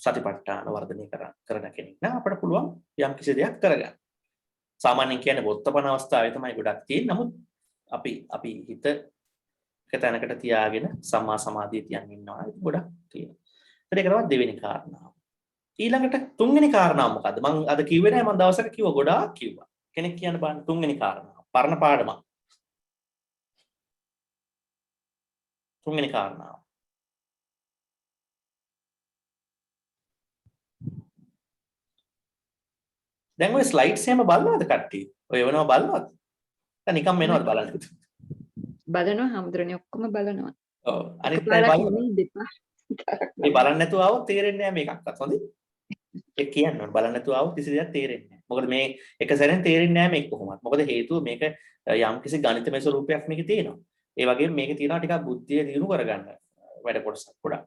සතිපට්ඨාන වර්ධනය කරන කෙනෙක් නම් අපිට පුළුවන් යම් කිසි දෙයක් කරගන්න. සාමාන්‍යයෙන් කියන්නේ වොත්තපන අවස්ථාවේ තමයි ගොඩක් තියෙන්නේ. නමුත් අපි හිත එක තැනකට තියාගෙන සම්මා සමාධිය තියන් ඉන්නවා. ඒක ගොඩක් තියෙනවා. ඒක තමයි දෙවෙනි කාරණාව. ඊළඟට තුන්වෙනි කාරණාව මොකද්ද? මම අද කිව්වේ නෑ, මම දවසක කිව්වා, ගොඩාක් කිව්වා. කෙනෙක් කියන්න බලන්න තුන්වෙනි කාරණාව. පරණ පාඩමක්. තුන්වෙනි කාරණාව. දැන් ඔය ස්ලයිඩ්ස් එහෙම බලනවද කට්ටිය? ඔය වෙනව බලනවද? දැන් නිකන් වෙනවද බලන්න?
බලනවා හැමදෙරනේ ඔක්කොම බලනවා.
ඔව්. අනිත් අය බලනවා. මේ බලන්න නැතුව આવොත් තේරෙන්නේ නැහැ මේකක්වත්. හොඳයි. ඒ කියන්න ඕන බලන්න නැතුව આવොත් කිසි දෙයක් තේරෙන්නේ නැහැ. මොකද මේ එක සැරෙන් තේරෙන්නේ නැහැ මේක කොහොමද. මොකද හේතුව මේක යම්කිසි ගණිතමය ස්වරූපයක් මේකේ තියෙනවා. ඒ වගේම මේකේ තියෙනවා ටිකක් බුද්ධිය දියුණු කරගන්න වැඩ කොටසක් ගොඩක්.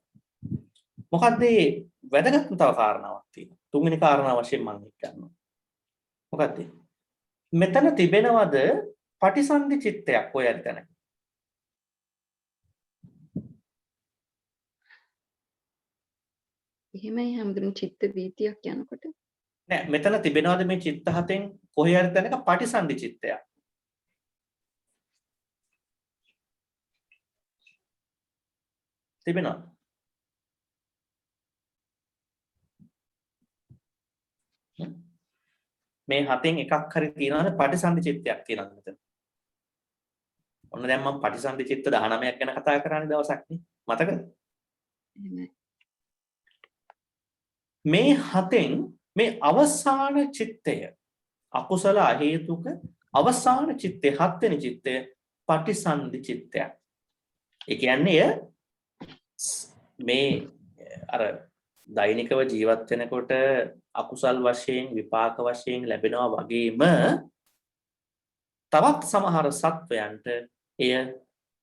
මොකද්ද මේ වැදගත්ම තව කාරණාවක් තියෙනවා. තුන්වෙනි කාරණාව වශයෙන් මම හිතනවා. මොකද්ද? මෙතන තිබෙනවද පටිසන්ධි චිත්තයක් ඔය ඇත්තන?
එහෙමයි හැමදෙරනේ චිත්ත වීතියක් යනකොට.
නෑ මෙතන තිබෙනවද මේ චිත්ත හතෙන් කොහේ හරි තැනක පටිසන්ධි චිත්තයක්? තිබෙනවද? මේ හතෙන් එකක් හරි තියනවද පටිසන්ධි චිත්තයක් තියෙනවද මෙතන? ඔන්න දැන් මම පටිසන්ධි චිත්ත 19ක් ගැන කතා කරන්නේ දවසක් නේ. මතකද? මේ හතෙන් මේ අවසාන චිත්තය අකුසල අහේතුක අවසාන චිත්තේ හත්වෙනි චිත්තය පටිසන්ධි චිත්තයක්. ඒ කියන්නේ මේ අර දෛනිකව ජීවත් වෙනකොට අකුසල් වශයෙන් විපාක වශයෙන් ලැබෙනවා වගේම තවත් සමහර සත්වයන්ට එය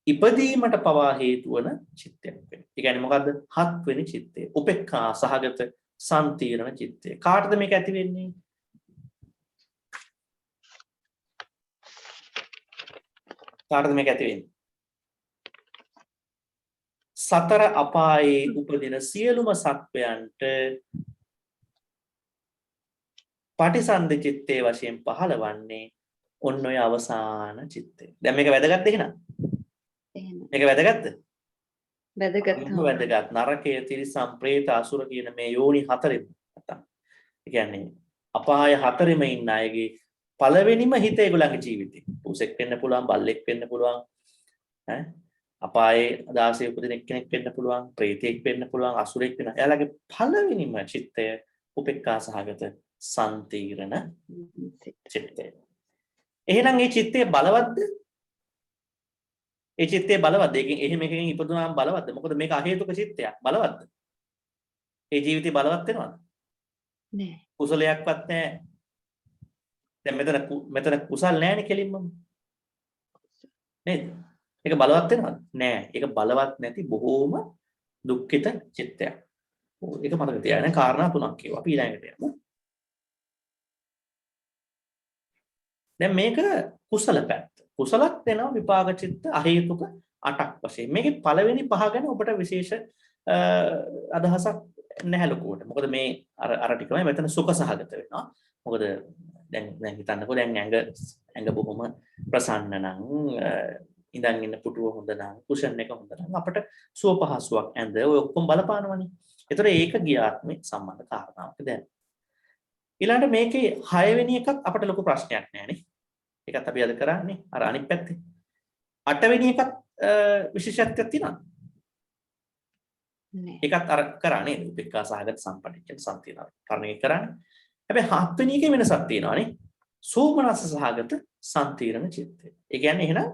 ඉපදීමට පවා හේතු වන චිත්තයක් වෙනවා. ඒ කියන්නේ මොකද්ද? හත්වෙනි චිත්තය. උපේක්ඛා සහගත සම්තීරණ චිත්තය. කාටද මේක ඇති වෙන්නේ? කාටද මේක ඇති වෙන්නේ? සතර අපායේ උපදින සියලුම සත්වයන්ට පටිසන්ධි චිත්තේ වශයෙන් පහළවන්නේ ඔන්න ඔය අවසාන චිත්තය. දැන් මේක වැදගත් එහෙනම්?
එහෙම.
මේක වැදගත්ද?
වැදගත්.
වැදගත්. නරකයේ තිරිසන් പ്രേත අසුර කියන මේ යෝනි හතරෙම නැත්තම්. ඒ කියන්නේ අපාය හතරෙම ඉන්න අයගේ පළවෙනිම හිත ඒගොල්ලන්ගේ ජීවිතේ. පුසෙක් වෙන්න පුළුවන්, බල්ලෙක් වෙන්න පුළුවන්. ඈ අපායේ අදාසේ උපදින එක්කෙනෙක් වෙන්න පුළුවන්, പ്രേතෙක් වෙන්න පුළුවන්, අසුරෙක් වෙන්න. එයාලගේ පළවෙනිම චිත්තය උපේක්ඛා සහගත සම්තීරණ චිත්තය. එහෙනම් මේ චිත්තය බලවත්ද? ඒ චිත්තය බලවත්ද? ඒකෙන් එහෙම එකකින් ඉපදුනාම බලවත්ද? මොකද මේක අහේතුක චිත්තයක්. බලවත්ද? ඒ ජීවිතේ බලවත් වෙනවද?
නෑ.
කුසලයක්වත් නෑ. දැන් මෙතන කුසල් නෑනේ කෙලින්ම. නේද? ඒක බලවත් වෙනවද? නෑ. ඒක බලවත් නැති බොහෝම දුක්ඛිත චිත්තයක්. ඒක මතක තියාගන්න කාරණා තුනක් කියවා. අපි ඊළඟට යමු. දැන් මේක කුසල පැත්ත. කුසලත් වෙනවා විපාක චිත්ත අහේතුක 8ක් වශයෙන්. මේකේ පළවෙනි පහ ගැන ඔබට විශේෂ අදහසක් නැහැ ලොකුවට. මොකද මේ අර ටිකමයි මෙතන සුඛ සහගත වෙනවා. මොකද දැන් හිතන්නකෝ දැන් ඇඟ බොහොම ප්‍රසන්න නම් ඉඳන් ඉන්න පුටුව හොඳ නම් කුෂන් එක හොඳ නම් අපිට සුව පහසුවක් ඇඳ ඔය ඔක්කොම බලපානවනේ. ඒතර ඒක ගියාත්මේ සම්බන්ධ කාරණාවක් දැන්. ඊළඟට මේකේ 6 වෙනි එකත් අපිට ලොකු ප්‍රශ්නයක් නෑ නේ. ඒකත් අපි අද කරන්නේ අර අනිත් පැත්තේ. 8 වෙනි එකත් විශේෂත්වයක් තියෙනවා.
නෑ.
ඒකත් අර කරා නේද? උපේක්ඛා සහගත සම්පටිච්ඡන සම්තිරණ කරන්නේ කරන්නේ. හැබැයි 7 වෙනි එකේ වෙනසක් තියෙනවා නේ. සෝමනස්ස සහගත සම්තිරණ චිත්තය. ඒ කියන්නේ එහෙනම්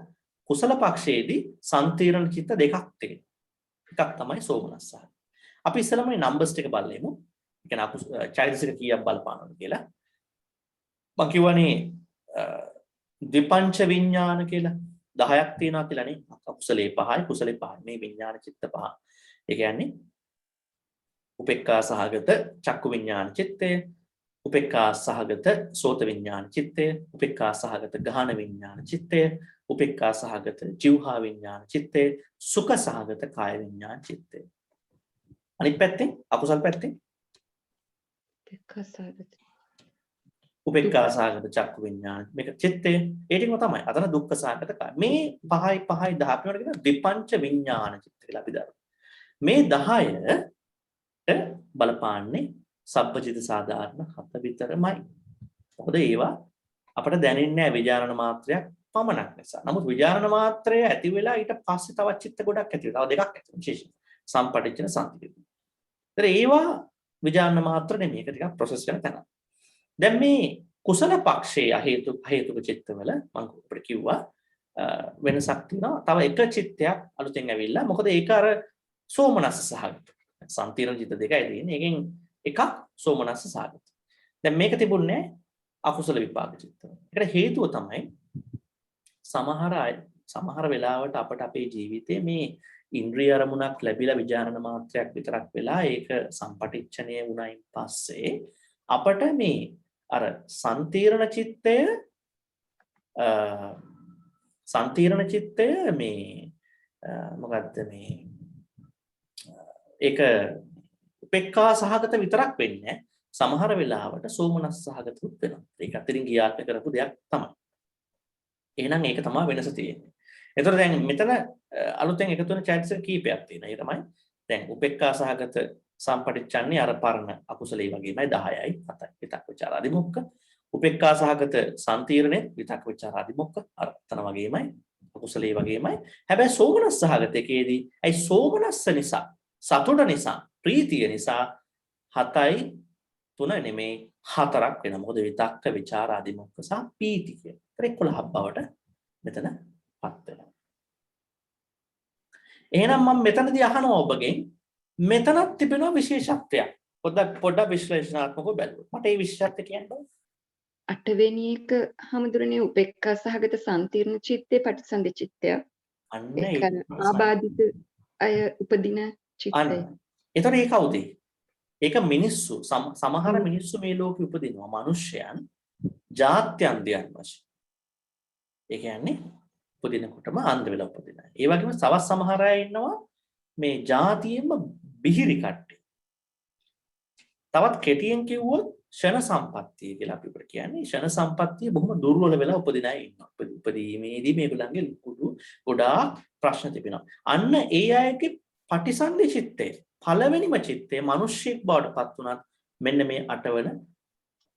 කුසල පක්ෂයේදී සම්තිරණ චිත්ත දෙකක් තියෙනවා. එකක් තමයි සෝමනස්ස. අපි ඉස්සෙල්ලාම මේ නම්බර්ස් ටික බලමු. ඒ කියන්නේ චෛතසික කීයක් බලපානවද කියලා. මම කියවනේ ද්විපංච විඥාන කියලා 10ක් තියෙනවා කියලා නේ. අකුසලේ 5යි කුසලේ 5යි. මේ විඥාන චිත්ත 5. ඒ කියන්නේ උපේක්ඛා සහගත චක්කු විඥාන චිත්තය, උපේක්ඛා සහගත සෝත විඥාන චිත්තය, උපේක්ඛා සහගත ගාහන විඥාන චිත්තය, උපේක්ඛා සහගත જીවහා විඥාන චිත්තය, සුඛ සහගත කාය විඥාන චිත්තය. අනිත් පැත්තෙන් අකුසල් පැත්තෙන් උපේක්ඛා සහගත චක්කු විඥාන මේක චිත්තය. ඒ ටිකම තමයි. අතන දුක්ඛ සහගත කාය. මේ 5යි 5යි 10 වෙනකොට කියන විපංච විඥාන චිත්ත කියලා අපි දානවා. මේ 10ට බලපාන්නේ සබ්බචිත සාධාරණ 7 විතරමයි. මොකද ඒවා අපට දැනෙන්නේ නැහැ විඥාන මාත්‍රයක් පමණක් නිසා. නමුත් විඥාන මාත්‍රය ඇති වෙලා ඊට පස්සේ තවත් චිත්ත ගොඩක් ඇති වෙනවා. තව දෙකක් ඇති වෙනවා විශේෂයෙන්. සම්පටිච්ඡන සංකීර්ණ. ඒතර ඒවා විඥාන මාත්‍ර නෙමෙයි. ඒක ටිකක් ප්‍රොසෙස් කරන තැන. දැන් මේ කුසල පක්ෂයේ හේතුක චිත්තවල මම අපිට කිව්වා වෙනසක් තියෙනවා. තව එක චිත්තයක් අලුතෙන් ඇවිල්ලා. මොකද ඒක අර සෝමනස්ස සහගත. සම්තිරණ චිත්ත දෙකයි තියෙන්නේ. එකෙන් එකක් සෝමනස්ස සහගත. දැන් මේක තිබුණේ අකුසල විපාක චිත්තවල. ඒකට හේතුව තමයි සමහර වෙලාවට අපට අපේ ජීවිතේ මේ ඉන්ද්‍රිය අරමුණක් ලැබිලා විඥාන මාත්‍රයක් විතරක් වෙලා ඒක සම්පටිච්ඡනය වුණයින් පස්සේ අපට මේ අර සම්තිරණ චිත්තය මේ මොකද්ද මේ ඒක උපේක්ඛා සහගත විතරක් වෙන්නේ සමහර වෙලාවට සෝමනස් සහගතුත් වෙනවා. ඒක අතරින් ගියාත්ම කරපු දෙයක් තමයි. එහෙනම් ඒක තමයි වෙනස තියෙන්නේ. එතකොට දැන් මෙතන අලුතෙන් එකතු වෙන චෛතසික කීපයක් තියෙනවා. ඒ තමයි දැන් උපේක්ඛා සහගත සම්පටිච්ඡන්නේ අර පරණ අකුසලයේ වගේමයි 10යි 7යි විතක් ਵਿਚාර අදිමොක්ක. උපේක්ඛා සහගත සම්තිරණේ විතක් ਵਿਚාර අදිමොක්ක අර තන වගේමයි අකුසලයේ වගේමයි. හැබැයි සෝමනස් සහගත එකේදී අයි සෝමනස්ස නිසා සතුට නිසා ප්‍රීතිය නිසා 7යි 3 නෙමේ 4ක් වෙනවා. මොකද විතක්ක ਵਿਚාර අදිමොක්ක සහ පීති කියන. ඒතර 11ක් බවට මෙතනපත් වෙනවා. එහෙනම් මම මෙතනදී අහනවා ඔබගෙන් මෙතනත් තිබෙනවා විශේෂත්වයක්. පොඩ්ඩක් විශ්ලේෂණාත්මකව බලමු. මට මේ විශේෂත්වය කියන්න ඕන.
8 වෙනි එක හැමදෙරනේ උපේක්ඛා සහගත සම්තිර්ණ චිත්තේ පටිසන්ධි චිත්තය.
අන්න
ඒක ආබාධිත අය උපදින චිත්තය.
ඒතර ඒ කවුද? ඒක මිනිස්සු සමහර මිනිස්සු මේ ලෝකෙ උපදිනවා. මිනිස්යන් ජාත්‍යන්තයන් වශයෙන්. ඒ කියන්නේ උපදිනකොටම අන්ධ වෙලා උපදිනවා. ඒ වගේම සවස් සමහර අය ඉන්නවා මේ ජාතියෙම බිහිරි කට්ටිය. තවත් කෙටියෙන් කිව්වොත් ෂණ සම්පත්තිය කියලා අපි උඩ කියන්නේ. ෂණ සම්පත්තිය බොහොම දුර්වල වෙලා උපදින අය ඉන්නවා. උපදීමේදී මේගොල්ලන්ගේ ගොඩාක් ප්‍රශ්න තිබෙනවා. අන්න ඒ අයගේ පටිසන්ධි චිත්තය පළවෙනිම චිත්තය මිනිස්සෙක් බවට පත් වුණත් මෙන්න මේ 8 වෙන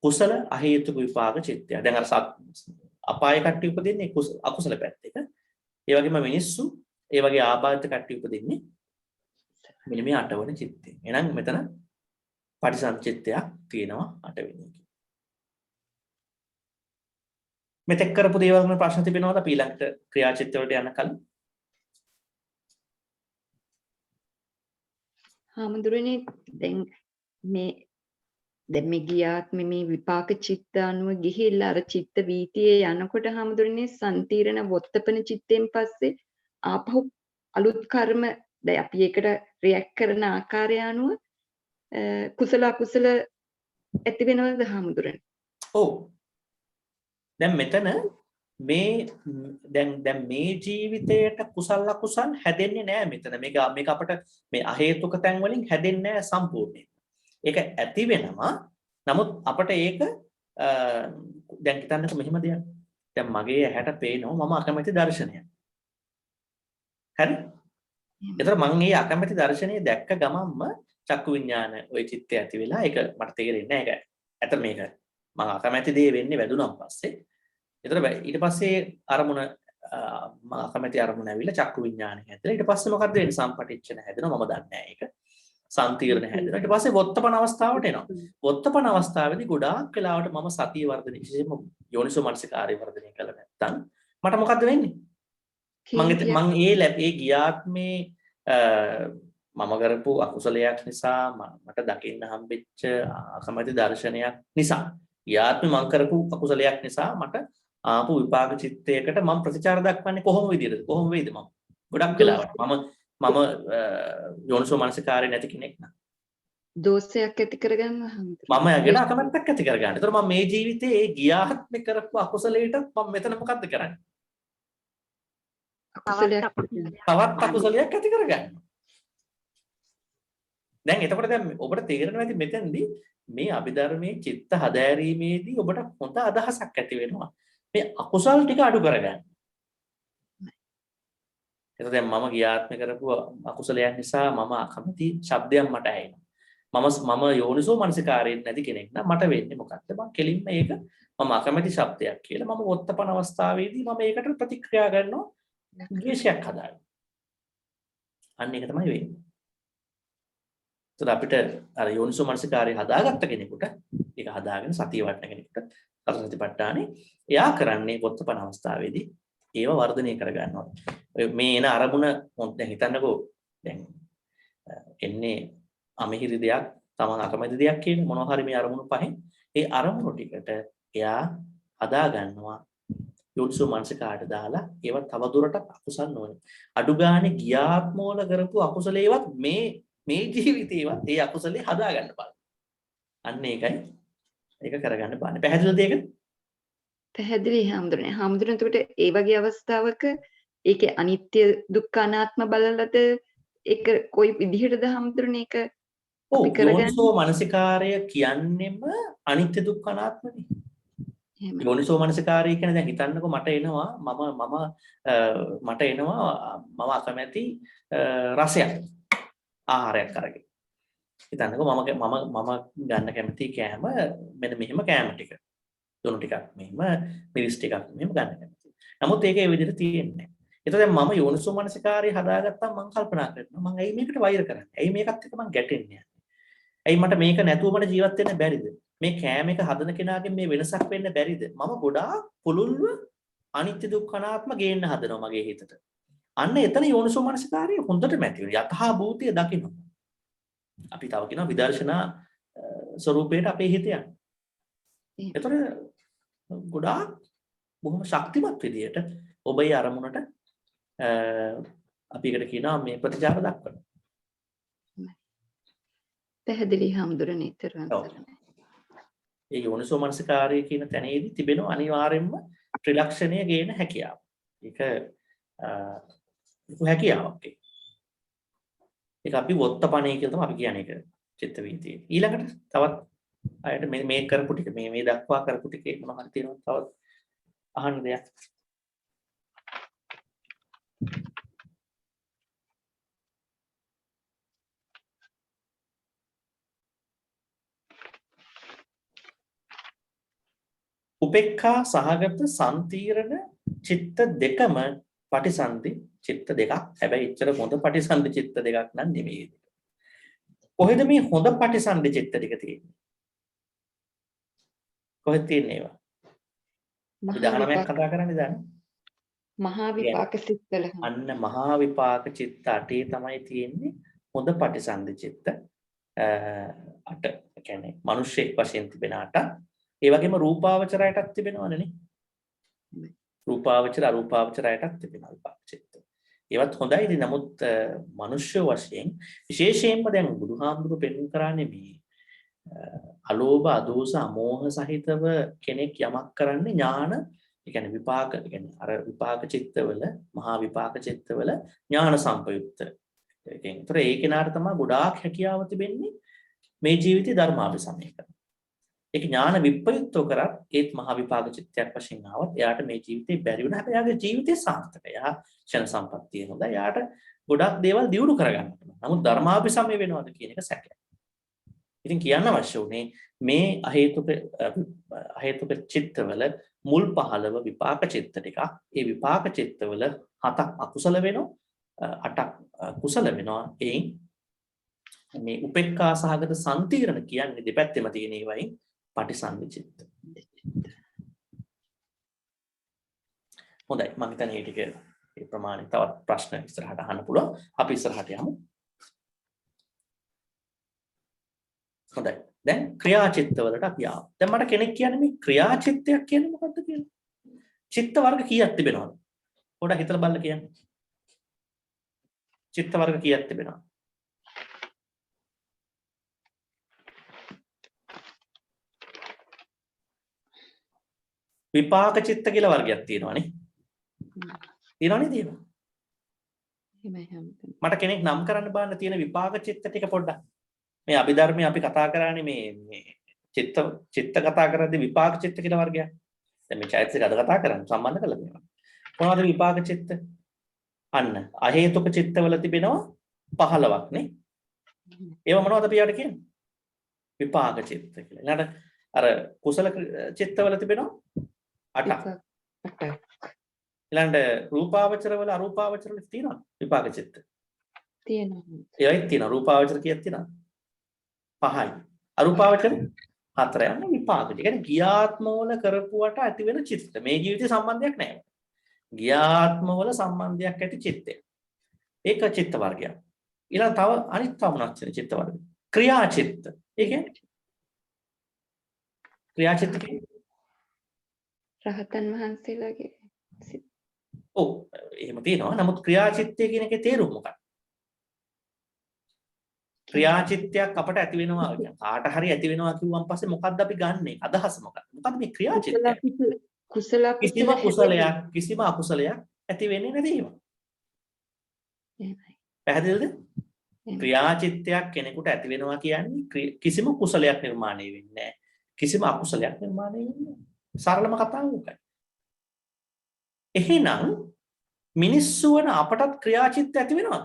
කුසල අහේතුක විපාක චිත්තය. දැන් අර අපාය කට්ටිය උපදින්නේ අකුසල පැත්තක. ඒ වගේම මිනිස්සු ඒ වගේ ආබාධිත කට්ටිය උපදින්නේ මෙන්න මේ 8 වෙනි චිත්තේ. එහෙනම් මෙතන පටිසංචිත්තයක් තියෙනවා 8 වෙනි එකේ. මෙතෙක් කරපු දේවල් ගැන ප්‍රශ්න තිබෙනවද අපි ඊළඟට ක්‍රියාචිත්ත වලට යන කලින්?
හාමුදුරනේ දැන් මේ ගියාත් මේ විපාක චිත්ත අනුව ගිහිල්ලා අර චිත්ත වීතියේ යනකොට හාමුදුරනේ සම්තිරණ වොත්තපන චිත්තෙන් පස්සේ ආපහු අලුත් කර්ම දැන් අපි ඒකට රියැක්ට් කරන ආකාරය අනුව කුසල අකුසල ඇති වෙනවද හාමුදුරනේ?
ඔව්. දැන් මෙතන මේ දැන් මේ ජීවිතයට කුසල අකුසල් හැදෙන්නේ නැහැ මෙතන. මේක අපට මේ අහේතුක තැන් වලින් හැදෙන්නේ නැහැ සම්පූර්ණයෙන්. ඒක ඇති වෙනවා. නමුත් අපට ඒක දැන් හිතන්නකො මෙහෙම දෙයක්. දැන් මගේ ඇහැට පේනවා මම අකමැති දර්ශනයක්. හරි? ඒතර මම මේ අකමැති දර්ශනය දැක්ක ගමන්ම චක්කු විඥාන ওই චිත්තය ඇති වෙලා ඒක මට තේරෙන්නේ නැහැ. ඒක ඇත්ත මේක මම අකමැති දේ වෙන්නේ වැදුනන් පස්සේ. ඒතර ඊට පස්සේ අරමුණ මම අකමැති අරමුණ ඇවිල්ලා චක්කු විඥානය හැදලා ඊට පස්සේ මොකද්ද වෙන්නේ? සම්පටිච්ඡන හැදෙනවා. මම දන්නේ නැහැ ඒක. සම්තිරණ හැදෙනවා. ඊට පස්සේ වොත්තපන අවස්ථාවට එනවා. වොත්තපන අවස්ථාවේදී ගොඩාක් වෙලාවට මම සතිය වර්ධනය විශේෂයෙන්ම යෝනිසෝ මනසිකාරය වර්ධනය කළා නැත්නම් මට මොකද්ද වෙන්නේ? මම ඒ ගියාත්මේ මම කරපු අකුසලයක් නිසා මට දකින්න හම්බෙච්ච අකමැති දර්ශනයක් නිසා ගියාත්මේ මම කරපු අකුසලයක් නිසා මට ආපු විපාක චිත්තයකට මම ප්‍රතිචාර දක්වන්නේ කොහොම විදිහටද? කොහොම වෙයිද මම? ගොඩක් වෙලාවට මම යෝනිසෝ මනසිකාරය නැති කෙනෙක් නා.
දෝෂයක් ඇති කරගන්නවා හාමුදුරුවනේ.
මම ගැන අකමැත්තක් ඇති කරගන්න. ඒතර මම මේ ජීවිතේ ඒ ගියාත්මේ කරපු අකුසලයට මම මෙතන මොකද්ද කරන්නේ?
අකුසලයක්
තවත් අකුසලයක් ඇති කරගන්නවා. දැන් එතකොට දැන් ඔබට තේරෙනවා ඇති මෙතෙන්දී මේ අභිධර්මයේ චිත්ත හදාරීමේදී ඔබට හොඳ අදහසක් ඇති වෙනවා. මේ අකුසල් ටික අඩු කරගන්න. එතකොට දැන් මම ගියාත්මේ කරපු අකුසලයන් නිසා මම අකමැති ශබ්දයක් මට ඇහෙනවා. මම යෝනිසෝ මනසිකාරයෙන් නැති කෙනෙක් නම් මට වෙන්නේ මොකක්ද? මම කෙලින්ම ඒක මම අකමැති ශබ්දයක් කියලා මම වොත්තපන අවස්ථාවේදී මම ඒකට ප්‍රතික්‍රියා කරනවා. ද්වේෂයක් හදාගන්න. අන්න ඒක තමයි වෙන්නේ. එතකොට අපිට අර යෝනිසෝ මනසිකාරය හදාගත්ත කෙනෙකුට ඒක හදාගෙන සතිය වටන කෙනෙකුට සතර සතිපට්ඨානේ එයා කරන්නේ වොත්තපන අවස්ථාවේදී ඒව වර්ධනය කර ගන්නවා. මේ එන අරමුණ දැන් හිතන්නකෝ දැන් එන්නේ අමිහිරි දෙයක් තමන් අකමැති දෙයක් කියන මොනවා හරි මේ අරමුණු පහෙන් ඒ අරමුණු ටිකට එයා හදා ගන්නවා යෝනිසෝ මනසිකාරයට දාලා ඒව තව දුරටත් අකුසල් නොවන අඩු ගානේ ගියාත්මෝල කරපු අකුසලේවත් මේ ජීවිතේවත් ඒ අකුසලේ හදා ගන්න බලන්න. අන්න ඒකයි ඒක කරගන්න බෑ. පැහැදිලිද ඒක?
පැහැදිලි හාමුදුරනේ. හාමුදුරනේ එතකොට ඒ වගේ අවස්ථාවක ඒකේ අනිත්‍ය දුක්ඛ අනාත්ම බලලද ඒක කොයි විදිහටද හාමුදුරනේ ඒක අපි කරගන්නේ?
යෝනිසෝ මනසිකාරය කියන්නේම අනිත්‍ය දුක්ඛ අනාත්මනේ. යෝනිසෝ මනසිකාරය කියන්නේ දැන් හිතන්නකෝ මට එනවා මම අකමැති රසයක් ආහාරයක් අරගෙන. හිතන්නකෝ මම ගන්න කැමති කෑම මෙන්න මෙහෙම කෑම ටික. දුණු ටිකක් මෙහෙම මිරිස් ටිකක් මෙහෙම ගන්න කැමති. නමුත් ඒක ඒ විදිහට තියෙන්නේ නැහැ. ඒතකොට දැන් මම යෝනිසෝ මනසිකාරය හදාගත්තා මම කල්පනා කරනවා මම ඇයි මේකට වෛර කරන්නේ? ඇයි මේකත් එක්ක මම ගැටෙන්නේ? ඇයි මට මේක නැතුව මට ජීවත් වෙන්න බැරිද? මේ කෑම එක හදන කෙනාගෙන් මේ වෙනසක් වෙන්න බැරිද? මම ගොඩාක් පුළුල්ව අනිත්‍ය දුක්ඛ අනාත්ම ගේන්න හදනවා මගේ හිතට. අන්න එතන යෝනිසෝ මනසිකාරය හොඳටම ඇති වෙනවා. යථා භූතය දකින්න. අපි තව කියනවා විදර්ශනා ස්වરૂපයට අපේ හිත යන්නේ. ඒතර ගොඩාක් බොහොම ශක්තිමත් විදියට ඔබ ඒ අරමුණට අපි එකට කියනවා මේ ප්‍රතිචාර දක්වනවා.
පැහැදිලි හාමුදුරනේ තරවන් සරණයි.
ඒ යෝනිසෝ මනසිකාරය කියන තැනේදී තිබෙන අනිවාර්යෙන්ම ත්‍රිලක්ෂණය ගේන හැකියාව. ඒක හැකියාවක්. ඒක අපි වොත්තපණේ කියලා තමයි අපි කියන්නේ ඒක චිත්ත වීතියේ. ඊළඟට තවත් අයට මේ කරපු ටික මේ දක්වා කරපු ටිකේ මොනවා හරි තියෙනවා තවත් අහන්න දෙයක්. උපේක්ඛා සහගත සම්තීරණ චිත්ත දෙකම පටිසන්ධි චිත්ත දෙකක්. හැබැයි එච්චර හොඳ පටිසන්ධි චිත්ත දෙකක් නම් නෙමෙයි. කොහෙද මේ හොඳ පටිසන්ධි චිත්ත ටික තියෙන්නේ? කොහෙද තියෙන්නේ ඒවා? 19ක් කතා කරන්නේ දැන්.
මහා විපාක සිත්වල.
අන්න මහා විපාක චිත්ත 8 තමයි තියෙන්නේ හොඳ පටිසන්ධි චිත්ත 8. ඒ කියන්නේ මිනිස්සෙක් වශයෙන් තිබෙන 8. ඒ වගේම රූපාවචරයටත් තිබෙනවනේ නේ. රූපාවචර අරූපාවචරයටත් තිබෙනවා විපාක චිත්ත. ඒවත් හොඳයි. ඉතින් නමුත් මිනිස්සු වශයෙන් විශේෂයෙන්ම දැන් බුදුහාමුදුරු පෙන්වන්න කරන්නේ මේ අලෝභ අදෝස අමෝහ සහිතව කෙනෙක් යමක් කරන්නේ ඥාන, ඒ කියන්නේ විපාක, ඒ කියන්නේ අර විපාක චිත්තවල මහා විපාක චිත්තවල ඥාන සම්පයුක්ත. ඒකෙන්තර ඒ කෙනාට තමයි ගොඩාක් හැකියාව තිබෙන්නේ මේ ජීවිතේ ධර්මාභිසමය කරන්න. ඒක ඥාන විප්‍රයුක්තව කරත් ඒත් මහා විපාක චිත්තයක් වශයෙන් ආවත් එයාට මේ ජීවිතේ බැරි වුණා. හැබැයි එයාගේ ජීවිතේ සාර්ථකයි. එයා ක්ෂණ සම්පත්තිය හොඳයි. එයාට ගොඩක් දේවල් දියුණු කරගන්න පුළුවන්. නමුත් ධර්මාභිසමය වෙනවද කියන එක සැකයි. ඉතින් කියන්න අවශ්‍ය උනේ මේ අහේතුක චිත්තවල මුල් 15 විපාක චිත්ත ටිකක්. ඒ විපාක චිත්තවල 7ක් අකුසල වෙනවා, 8ක් කුසල වෙනවා. එයින් මේ උපේක්ඛා සහගත සම්තීරණ කියන්නේ දෙපැත්තෙම තියෙන ඒවායින් පටිසන්ධි චිත්ත. හොඳයි මම හිතන්නේ මේ ටික ඒ ප්‍රමාණය තවත් ප්‍රශ්න ඉස්සරහට අහන්න පුළුවන්. අපි ඉස්සරහට යමු. හොඳයි. දැන් ක්‍රියා චිත්තවලට අපි ආවා. දැන් මට කෙනෙක් කියන්නේ මේ ක්‍රියා චිත්තයක් කියන්නේ මොකක්ද කියලා? චිත්ත වර්ග කීයක් තිබෙනවද? පොඩ්ඩක් හිතලා බලන්න කියන්න. චිත්ත වර්ග කීයක් තිබෙනවද? විපාක චිත්ත කියලා වර්ගයක් තියෙනවානේ. තියෙනවනේ තියෙනවා.
එහෙමයි හැමතැනම.
මට කෙනෙක් නම් කරන්න බාන්න තියෙන විපාක චිත්ත ටික පොඩ්ඩක්. මේ අභිධර්මයේ අපි කතා කරන්නේ මේ චිත්ත කතා කරද්දී විපාක චිත්ත කියලා වර්ගයක්. දැන් මේ චෛතසික අද කතා කරන්නේ සම්බන්ධ කරලා තියෙනවා. මොනවද විපාක චිත්ත? අන්න අහේතුක චිත්තවල තිබෙනවා 15ක් නේ. ඒව මොනවද අපි යාට කියන්නේ? විපාක චිත්ත කියලා. ඊළඟට අර කුසල චිත්තවල තිබෙනවා 8ක්. ඊළඟට රූපාවචර වල අරූපාවචර වල තියෙනවා විපාක චිත්ත.
තියෙනවා.
ඒවයි තියෙනවා. රූපාවචර කීයක් තියෙනවද? 5යි. අරූපාවචර 4යි. අන්න විපාක. ඒ කියන්නේ ගියාත්ම වල කරපුවට ඇති වෙන චිත්ත. මේ ජීවිතේ සම්බන්ධයක් නැහැ. ගියාත්ම වල සම්බන්ධයක් ඇති චිත්තය. ඒක චිත්ත වර්ගයක්. ඊළඟ තව අනිත් තව මොනක්ද චිත්ත වර්ග? ක්‍රියා චිත්ත. ඒ කියන්නේ ක්‍රියා චිත්ත කියන්නේ
රහතන් වහන්සේලාගේ සිත්.
ඔව් එහෙම තියෙනවා. නමුත් ක්‍රියා චිත්තය කියන එකේ තේරුම මොකක්ද? ක්‍රියා චිත්තයක් අපට ඇති වෙනවා කියන්නේ කාට හරි ඇති වෙනවා කිව්වන් පස්සේ මොකද්ද අපි ගන්නෙ? අදහස මොකක්ද? මොකද්ද මේ ක්‍රියා චිත්තය?
කුසල
කිසිම කුසලයක් කිසිම අකුසලයක් ඇති වෙන්නේ නැති ඒවා.
එහෙමයි.
පැහැදිලිද? ක්‍රියා චිත්තයක් කෙනෙකුට ඇති වෙනවා කියන්නේ කිසිම කුසලයක් නිර්මාණය වෙන්නේ නැහැ. කිසිම අකුසලයක් නිර්මාණය වෙන්නේ නැහැ. සරලම කතාව උකයි. එහෙනම් මිනිස්සු වන අපටත් ක්‍රියා චිත්ත ඇති වෙනවද?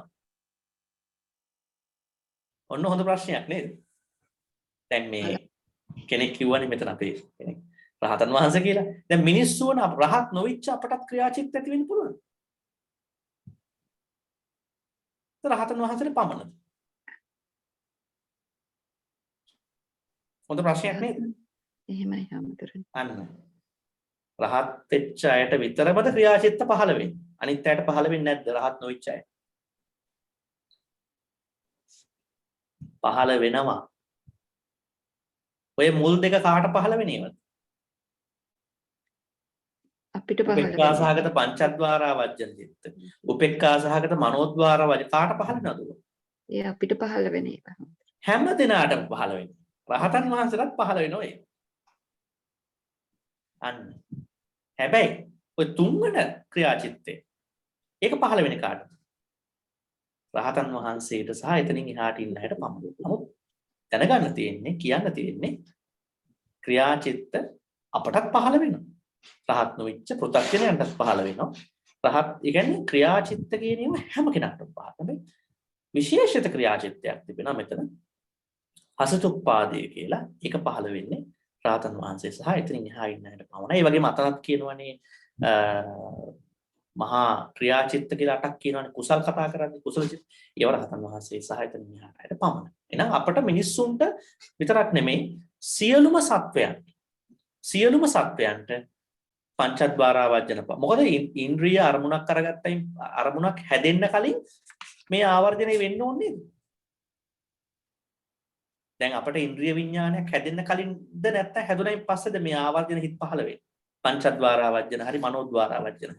ඔන්න හොඳ ප්‍රශ්නයක් නේද? දැන් මේ කෙනෙක් කිව්වනේ මෙතන අපේ කෙනෙක් රහතන් වහන්සේ කියලා. දැන් මිනිස්සු වන රහත් නොවිච්ච අපටත් ක්‍රියා චිත්ත ඇති වෙන්න පුළුවන්. රහතන් වහන්සේට පමණද? හොඳ ප්‍රශ්නයක් නේද?
එහෙමයි හැමතැනම.
අන්න. රහත් වෙච්ච අයට විතරමද ක්‍රියාචිත්ත පහළ වෙන්නේ. අනිත් අයට පහළ වෙන්නේ නැද්ද රහත් නොවිච්ච අය? පහළ වෙනවා. ඔය මුල් දෙක කාට පහළ වෙනේවද?
අපිට පහළ
උපේක්ඛා සහගත පංචද්වාරා වජ්ජන චිත්ත. උපේක්ඛා සහගත මනෝද්වාරා වජ්ජ කාට පහළ වෙනවද?
ඒ අපිට පහළ වෙන එක.
හැම දිනාටම පහළ වෙනවා. රහතන් වහන්සේලාත් පහළ වෙනවා ඒක. අන්න. හැබැයි ඔය තුන්වන ක්‍රියාචිත්තේ ඒක පහළ වෙන්නේ කාටද? රහතන් වහන්සේට සහ එතනින් එහාට ඉන්න අයට පමණයි. නමුත් දැනගන්න තියෙන්නේ කියන්න තියෙන්නේ ක්‍රියාචිත්ත අපටත් පහළ වෙනවා. රහත් නොවිච්ච පෘථග්ජනයන්ටත් පහළ වෙනවා. රහත් ඒ කියන්නේ ක්‍රියාචිත්ත කියන ඒවා හැම කෙනාටම පහළ. හැබැයි විශේෂිත ක්‍රියාචිත්තයක් තිබෙනවා මෙතන. අසතුප්පාදේ කියලා ඒක පහළ වෙන්නේ රහතන් වහන්සේ සහ එතනින් එහා ඉන්න අයට පමණයි. ඒ වගේම අතනත් කියනවනේ මහා ක්‍රියාචිත්ත කියලා 8ක් කියනවනේ කුසල් කතා කරන්නේ කුසල චිත්ත. ඒව රහතන් වහන්සේ සහ එතනින් එහාට අයට පමණයි. එහෙනම් අපට මිනිස්සුන්ට විතරක් නෙමෙයි සියලුම සත්වයන්ට පංචද්වාරා වජ්ජන මොකද ඉන්ද්‍රිය අරමුණක් කරගත්තයින් අරමුණක් හැදෙන්න කලින් මේ ආවර්ජනය වෙන්න ඕනේ නේද? දැන් අපිට ඉන්ද්‍රිය විඥානයක් හැදෙන්න කලින්ද නැත්නම් හැදුනයින් පස්සේද මේ ආවර්ජන හිත් පහළ වෙන්නේ? පංචද්වාරා වජ්ජන හරි මනෝද්වාරා වජ්ජන.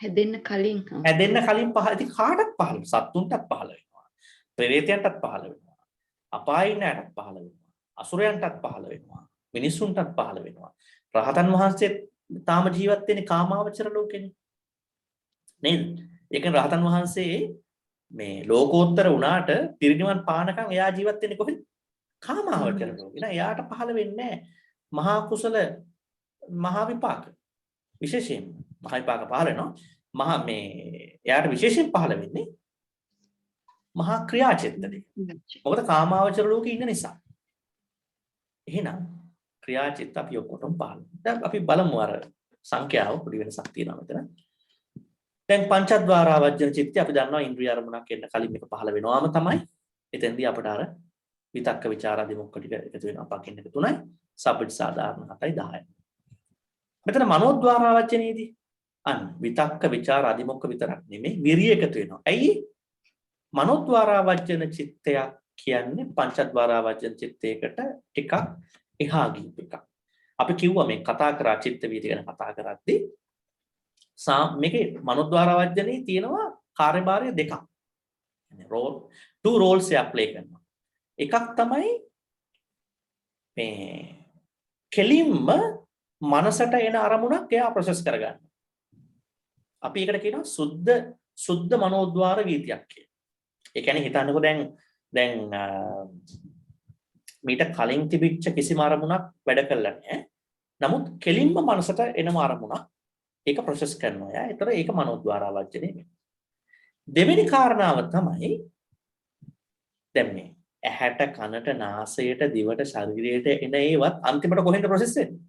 හැදෙන්න කලින්
පහළ. ඉතින් කාටත් පහළ සත්තුන්ටත් පහළ වෙනවා. ප්‍රේතයන්ටත් පහළ වෙනවා. අපායිනයටත් පහළ වෙනවා. අසුරයන්ටත් පහළ වෙනවා. මිනිසුන්ටත් පහළ වෙනවා. රහතන් වහන්සේ තාම ජීවත් වෙන්නේ කාමාවචර ලෝකෙනේ. නේද? ඒකෙන් රහතන් වහන්සේ මේ ලෝකෝත්තර වුණාට පිරිනිවන් පානකම් එයා ජීවත් වෙන්නේ කොහෙද? කාමාවචර ලෝකේ. නෑ එයාට පහළ වෙන්නේ මහා කුසල මහා විපාක. විශේෂයෙන් මහා විපාක පහළ වෙනවා. මහා මේ එයාට විශේෂයෙන් පහළ වෙන්නේ මහා ක්‍රියාචිත්තදී. මොකද කාමාවචර ලෝකේ ඉන්න නිසා. එහෙනම් ක්‍රියාචිත්ත අපි ඔක්කොටම පහළ. දැන් අපි බලමු අර සංඛ්‍යාව පොඩි වෙනසක් තියෙනවා මෙතන. දැන් පංචද්වාරා වජ්ජන චිත්තය අපි දන්නවා ඉන්ද්‍රිය අරමුණක් එන්න කලින් මේක පහළ වෙනවාම තමයි. එතෙන්දී අපට අර විතක්ක ਵਿਚාර අධිමුක්ඛ ටික එකතු වෙනවා. පකින් එක 3යි. සබ්බිට සාධාරණ 7යි 10යි. මෙතන මනෝද්වාරා වජ්ජනේදී අන්න විතක්ක ਵਿਚාර අධිමුක්ඛ විතරක් නෙමෙයි විරිය එකතු වෙනවා. ඇයි? මනෝද්වාරා වජ්ජන චිත්තය කියන්නේ පංචද්වාරා වජ්ජන චිත්තයකට ටිකක් එහා ගිහින් එකක්. අපි කිව්වා මේ කතා කරා චිත්ත වීති ගැන කතා කරද්දී මේකේ මනෝද්වාරා වජ්ජනේ තියෙනවා කාර්යභාරය දෙකක්. two roles එක ප්ලේ කරනවා. එකක් තමයි මේ කෙලින්ම මනසට එන අරමුණක් එයා ප්‍රොසෙස් කරගන්න. අපි ඒකට කියනවා සුද්ධ මනෝද්වාර වීතියක් කියලා. ඒ කියන්නේ හිතන්නකෝ දැන් මීට කලින් තිබිච්ච කිසිම අරමුණක් වැඩ කළා නැහැ. නමුත් කෙලින්ම මනසට එනම අරමුණක් ඒක ප්‍රොසෙස් කරනවා. ඒතර ඒක මනෝද්වාරාවර්ජනය වෙනවා. දෙවෙනි කාරණාව තමයි දැන් මේ ඇහැට කනට නාසයට දිවට ශරීරයට එන ඒවත් අන්තිමට කොහෙන්ද ප්‍රොසෙස් වෙන්නේ?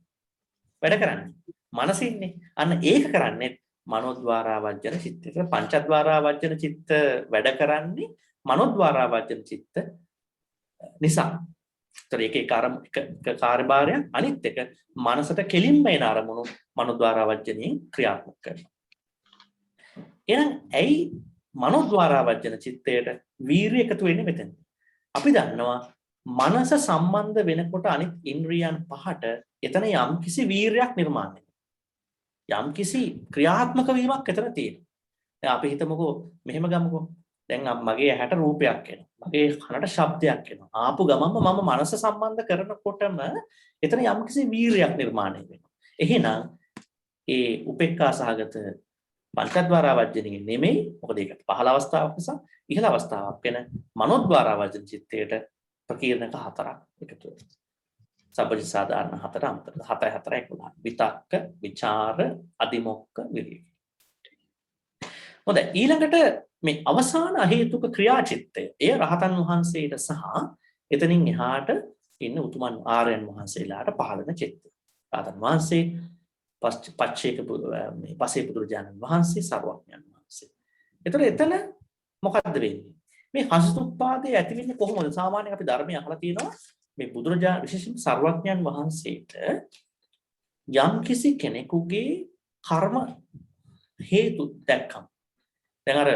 වැඩ කරන්නේ. මනසින්නේ. අන්න ඒක කරන්නේ මනෝද්වාරාවර්ජන චිත්තය. ඒක පංචද්වාරාවර්ජන චිත්ත වැඩ කරන්නේ මනෝද්වාරාවර්ජන චිත්ත නිසා. ඒතර ඒකේ කාර්යභාරයක් අනිත් එක මනසට කෙලින්ම එන අරමුණු මනෝද්වාරාවර්ජනයෙන් ක්‍රියාත්මක කරනවා. එහෙනම් ඇයි මනෝද්වාරාවර්ජන චිත්තයට වීරිය එකතු වෙන්නේ මෙතන? අපි දන්නවා මනස සම්බන්ධ වෙනකොට අනිත් ඉන්ද්‍රියන් පහට එතන යම්කිසි වීරයක් නිර්මාණය වෙනවා. යම්කිසි ක්‍රියාත්මක වීමක් එතන තියෙනවා. දැන් අපි හිතමුකෝ මෙහෙම ගමුකෝ. දැන් මගේ ඇහැට රූපයක් එනවා. මගේ කනට ශබ්දයක් එනවා. ආපු ගමන්ම මම මනස සම්බන්ධ කරනකොටම එතන යම්කිසි වීරයක් නිර්මාණය වෙනවා. එහෙනම් ඒ උපේක්ඛා සහගත පංචද්වාරාවර්ජනයේ නෙමෙයි. මොකද ඒක පහළ අවස්ථාවක් නිසා ඉහළ අවස්ථාවක් වෙන මනෝද්වාරාවර්ජන චිත්තයට ප්‍රකීර්ණක හතරක් එකතු වෙනවා. සබ්බජ සාධාරණ හතර අමතර 7 4 11. විතක්ක, විචාර, අදිමොක්ක, විරිය. හොඳයි ඊළඟට මේ අවසාන අහේතුක ක්‍රියාචිත්තය. එය රහතන් වහන්සේට සහ එතනින් එහාට ඉන්න උතුමන් ආර්යයන් වහන්සේලාට පහළන චිත්තය. රහතන් වහන්සේ පච්චේක මේ පසේ බුදුරජාණන් වහන්සේ සර්වඥයන් වහන්සේ. ඒතර එතන මොකද්ද වෙන්නේ? මේ හසුතුප්පාදේ ඇති වෙන්නේ කොහොමද? සාමාන්‍යයෙන් අපි ධර්මයේ අහලා තියෙනවා මේ බුදුරජාණන් විශේෂයෙන් සර්වඥයන් වහන්සේට යම් කිසි කෙනෙකුගේ කර්ම හේතු දැක්කම. දැන් අර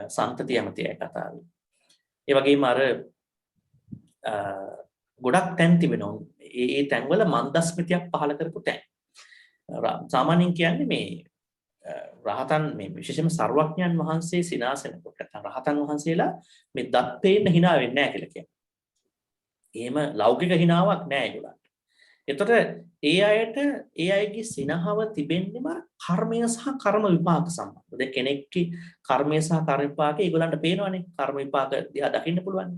සම්තති යමතියි කතාවේ. ඒ වගේම අර ගොඩක් තැන් තිබෙනවා. ඒ තැන්වල මන්දස්මිතියක් පහල කරපු තැන්. සාමාන්‍යයෙන් කියන්නේ මේ රහතන් මේ විශේෂයෙන්ම සර්වඥයන් වහන්සේ සිනාසෙනකොට නැත්නම් රහතන් වහන්සේලා මේ දත් පේන්න hina වෙන්නේ නැහැ කියලා කියනවා. එහෙම ලෞකික hinaවක් නැහැ ඒගොල්ලන්ට. එතකොට ඒ අයගේ සිනහව තිබෙන්නේම කර්මය සහ කර්ම විපාක සම්බන්ධ. දැන් කෙනෙක්ගේ කර්මය සහ කර්ම විපාක ඒගොල්ලන්ට පේනවනේ. කර්ම විපාක දිහා දකින්න පුළුවන්.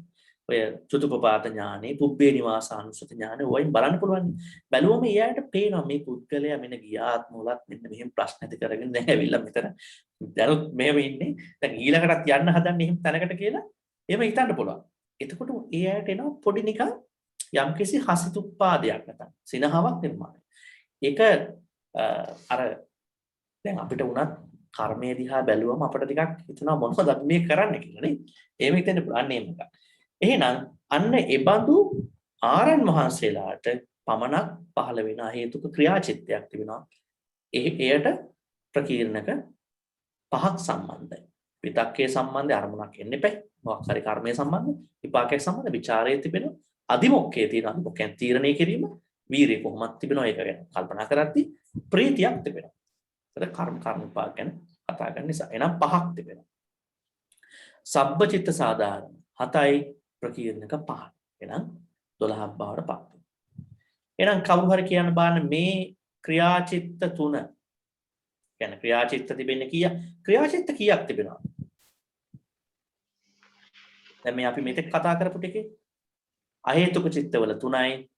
ඔය චතුපපාත ඥානෙ, පුබ්බේ නිවාසානුස්සති ඥානෙ වයින් බලන්න පුළුවන්. බැලුවම ඒ අයට පේනවා මේ පුද්ගලයා මෙන්න ගියාත්මවලත් මෙන්න මෙහෙම ප්‍රශ්න ඇති කරගෙන දැන් ඇවිල්ලා මෙතන දැනුත් මෙහෙම ඉන්නේ. දැන් ඊළඟටත් යන්න හදන්නේ එහෙම තැනකට කියලා එහෙම හිතන්න පුළුවන්. එතකොට ඒ අයට එනවා පොඩි නිකන් යම්කිසි හසිතුප්පාදයක් නැතනම් සිනහාවක් නිර්මාණය. ඒක අර දැන් අපිට උනත් කර්මයේ දිහා බැලුවම අපිට ටිකක් හිතනවා මොනවද අපි මේ කරන්නේ කියලා නේ. එහෙම හිතෙන්න පුළුවන් නේද? එහෙනම් අන්න එබඳු ආරයන් වහන්සේලාට පමණක් පහළ වෙන හේතුක ක්‍රියාචිත්තයක් තිබෙනවා. එයට ප්‍රකීර්ණක පහක් සම්බන්ධයි. විතක්කේ සම්බන්ධ අරමුණක් එන්න එපා. මොකක් හරි කර්මයේ සම්බන්ධ, විපාකයක් සම්බන්ධ, ਵਿਚාරයේ තිබෙනවා. අදිමොක්කේ තියෙනවා. මොකෙන් තීරණය කිරීම, වීරිය කොහොමද තිබෙනවා ඒක ගැන කල්පනා කරද්දී ප්‍රීතියක් තිබෙනවා. ඒතර කර්ම විපාක ගැන කතා කරන නිසා එනම් පහක් තිබෙනවා. සබ්බචිත්ත සාධාරණ 7යි ප්‍රකීර්ණක 5. එහෙනම් 12ක් බවට පත් වෙනවා. එහෙනම් කවුරු හරි කියන්න බාන්න මේ ක්‍රියාචිත්ත 3 කියන්නේ ක්‍රියාචිත්ත තිබෙන්නේ කීයක්? ක්‍රියාචිත්ත කීයක් තිබෙනවද? දැන් මේ අපි මෙතෙක් කතා කරපු ටිකේ අහේතුක චිත්තවල 3යි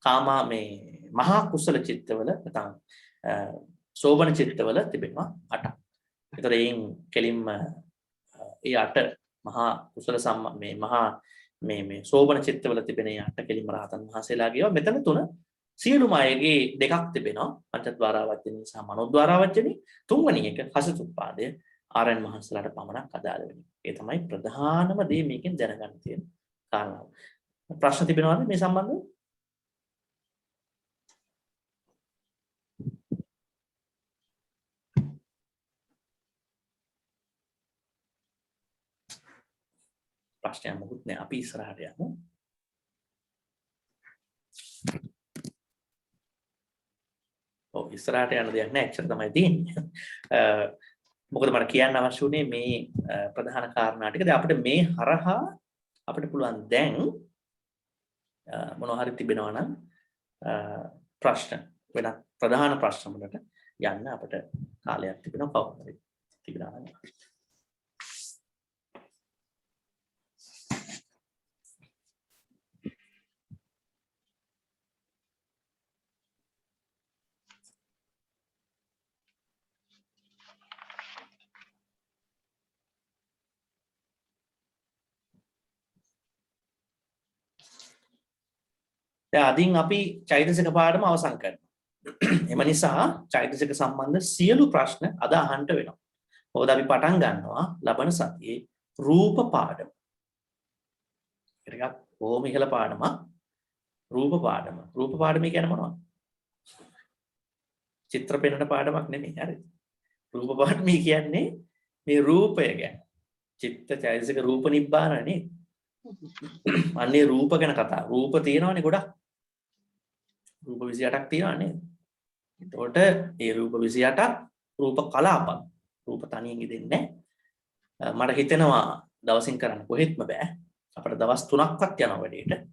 කාමා මේ මහා කුසල චිත්තවල නැත්නම් සෝබන චිත්තවල තිබෙනවා 8ක්. ඒතර එයින් කෙලින්ම ඒ 8 මහා කුසල මේ මහා මේ සෝබන චිත්තවල තිබෙන 8 කෙලින්ම රහතන් වහන්සේලාගේ මෙතන 3 සියලුම අයගේ දෙකක් තිබෙනවා. පංචද්වාරාවර්ජනී සහ මනෝද්වාරාවර්ජනී. තුන්වෙනි එක හසතුප්පාදය ආරයන් වහන්සේලාට පමණක් අදාළ වෙන්නේ. ඒ තමයි ප්‍රධානම දේ මේකෙන් දැනගන්න තියෙන කාරණාව. ප්‍රශ්න තිබෙනවද මේ සම්බන්ධව? ප්‍රශ්නයක් මොකුත් නෑ. අපි ඉස්සරහට යමු. ඔව් ඉස්සරහට යන දෙයක් නෑ. එච්චර තමයි තියෙන්නේ. මොකද මට කියන්න අවශ්‍ය උනේ මේ ප්‍රධාන කාරණා ටික. දැන් අපිට මේ හරහා අපිට පුළුවන් දැන් මොනවා හරි තිබෙනවා නම් ප්‍රශ්න වෙනත් ප්‍රධාන ප්‍රශ්න වලට යන්න අපිට කාලයක් තිබෙනවා කවුරු හරි තිබුණා නම්. දැන් අදින් අපි චෛතසික පාඩම අවසන් කරනවා. එම නිසා චෛතසික සම්බන්ධ සියලු ප්‍රශ්න අද අහන්න වෙනවා. මොකද අපි පටන් ගන්නවා ලබන සතියේ රූප පාඩම. ටිකක් බොහොම ඉහළ පාඩමක්. රූප පාඩම. රූප පාඩම කියන්නේ මොනවද? චිත්‍ර පෙන්වන පාඩමක් නෙමෙයි. හරිද? රූප පාඩම කියන්නේ මේ රූපය ගැන. චිත්ත චෛතසික රූප නිබ්බාන නේ. අන්නේ රූප ගැන කතා. රූප තියෙනවනේ ගොඩක්. රූප 28ක් තියෙනවා නේද? එතකොට මේ රූප 28ක් රූප කලාපක්. රූප තනියෙන් ඉදෙන්නේ නැහැ. මට හිතෙනවා දවසින් කරන්න කොහෙත්ම බෑ. අපිට දවස් 3ක්වත් යනවා වැඩේට.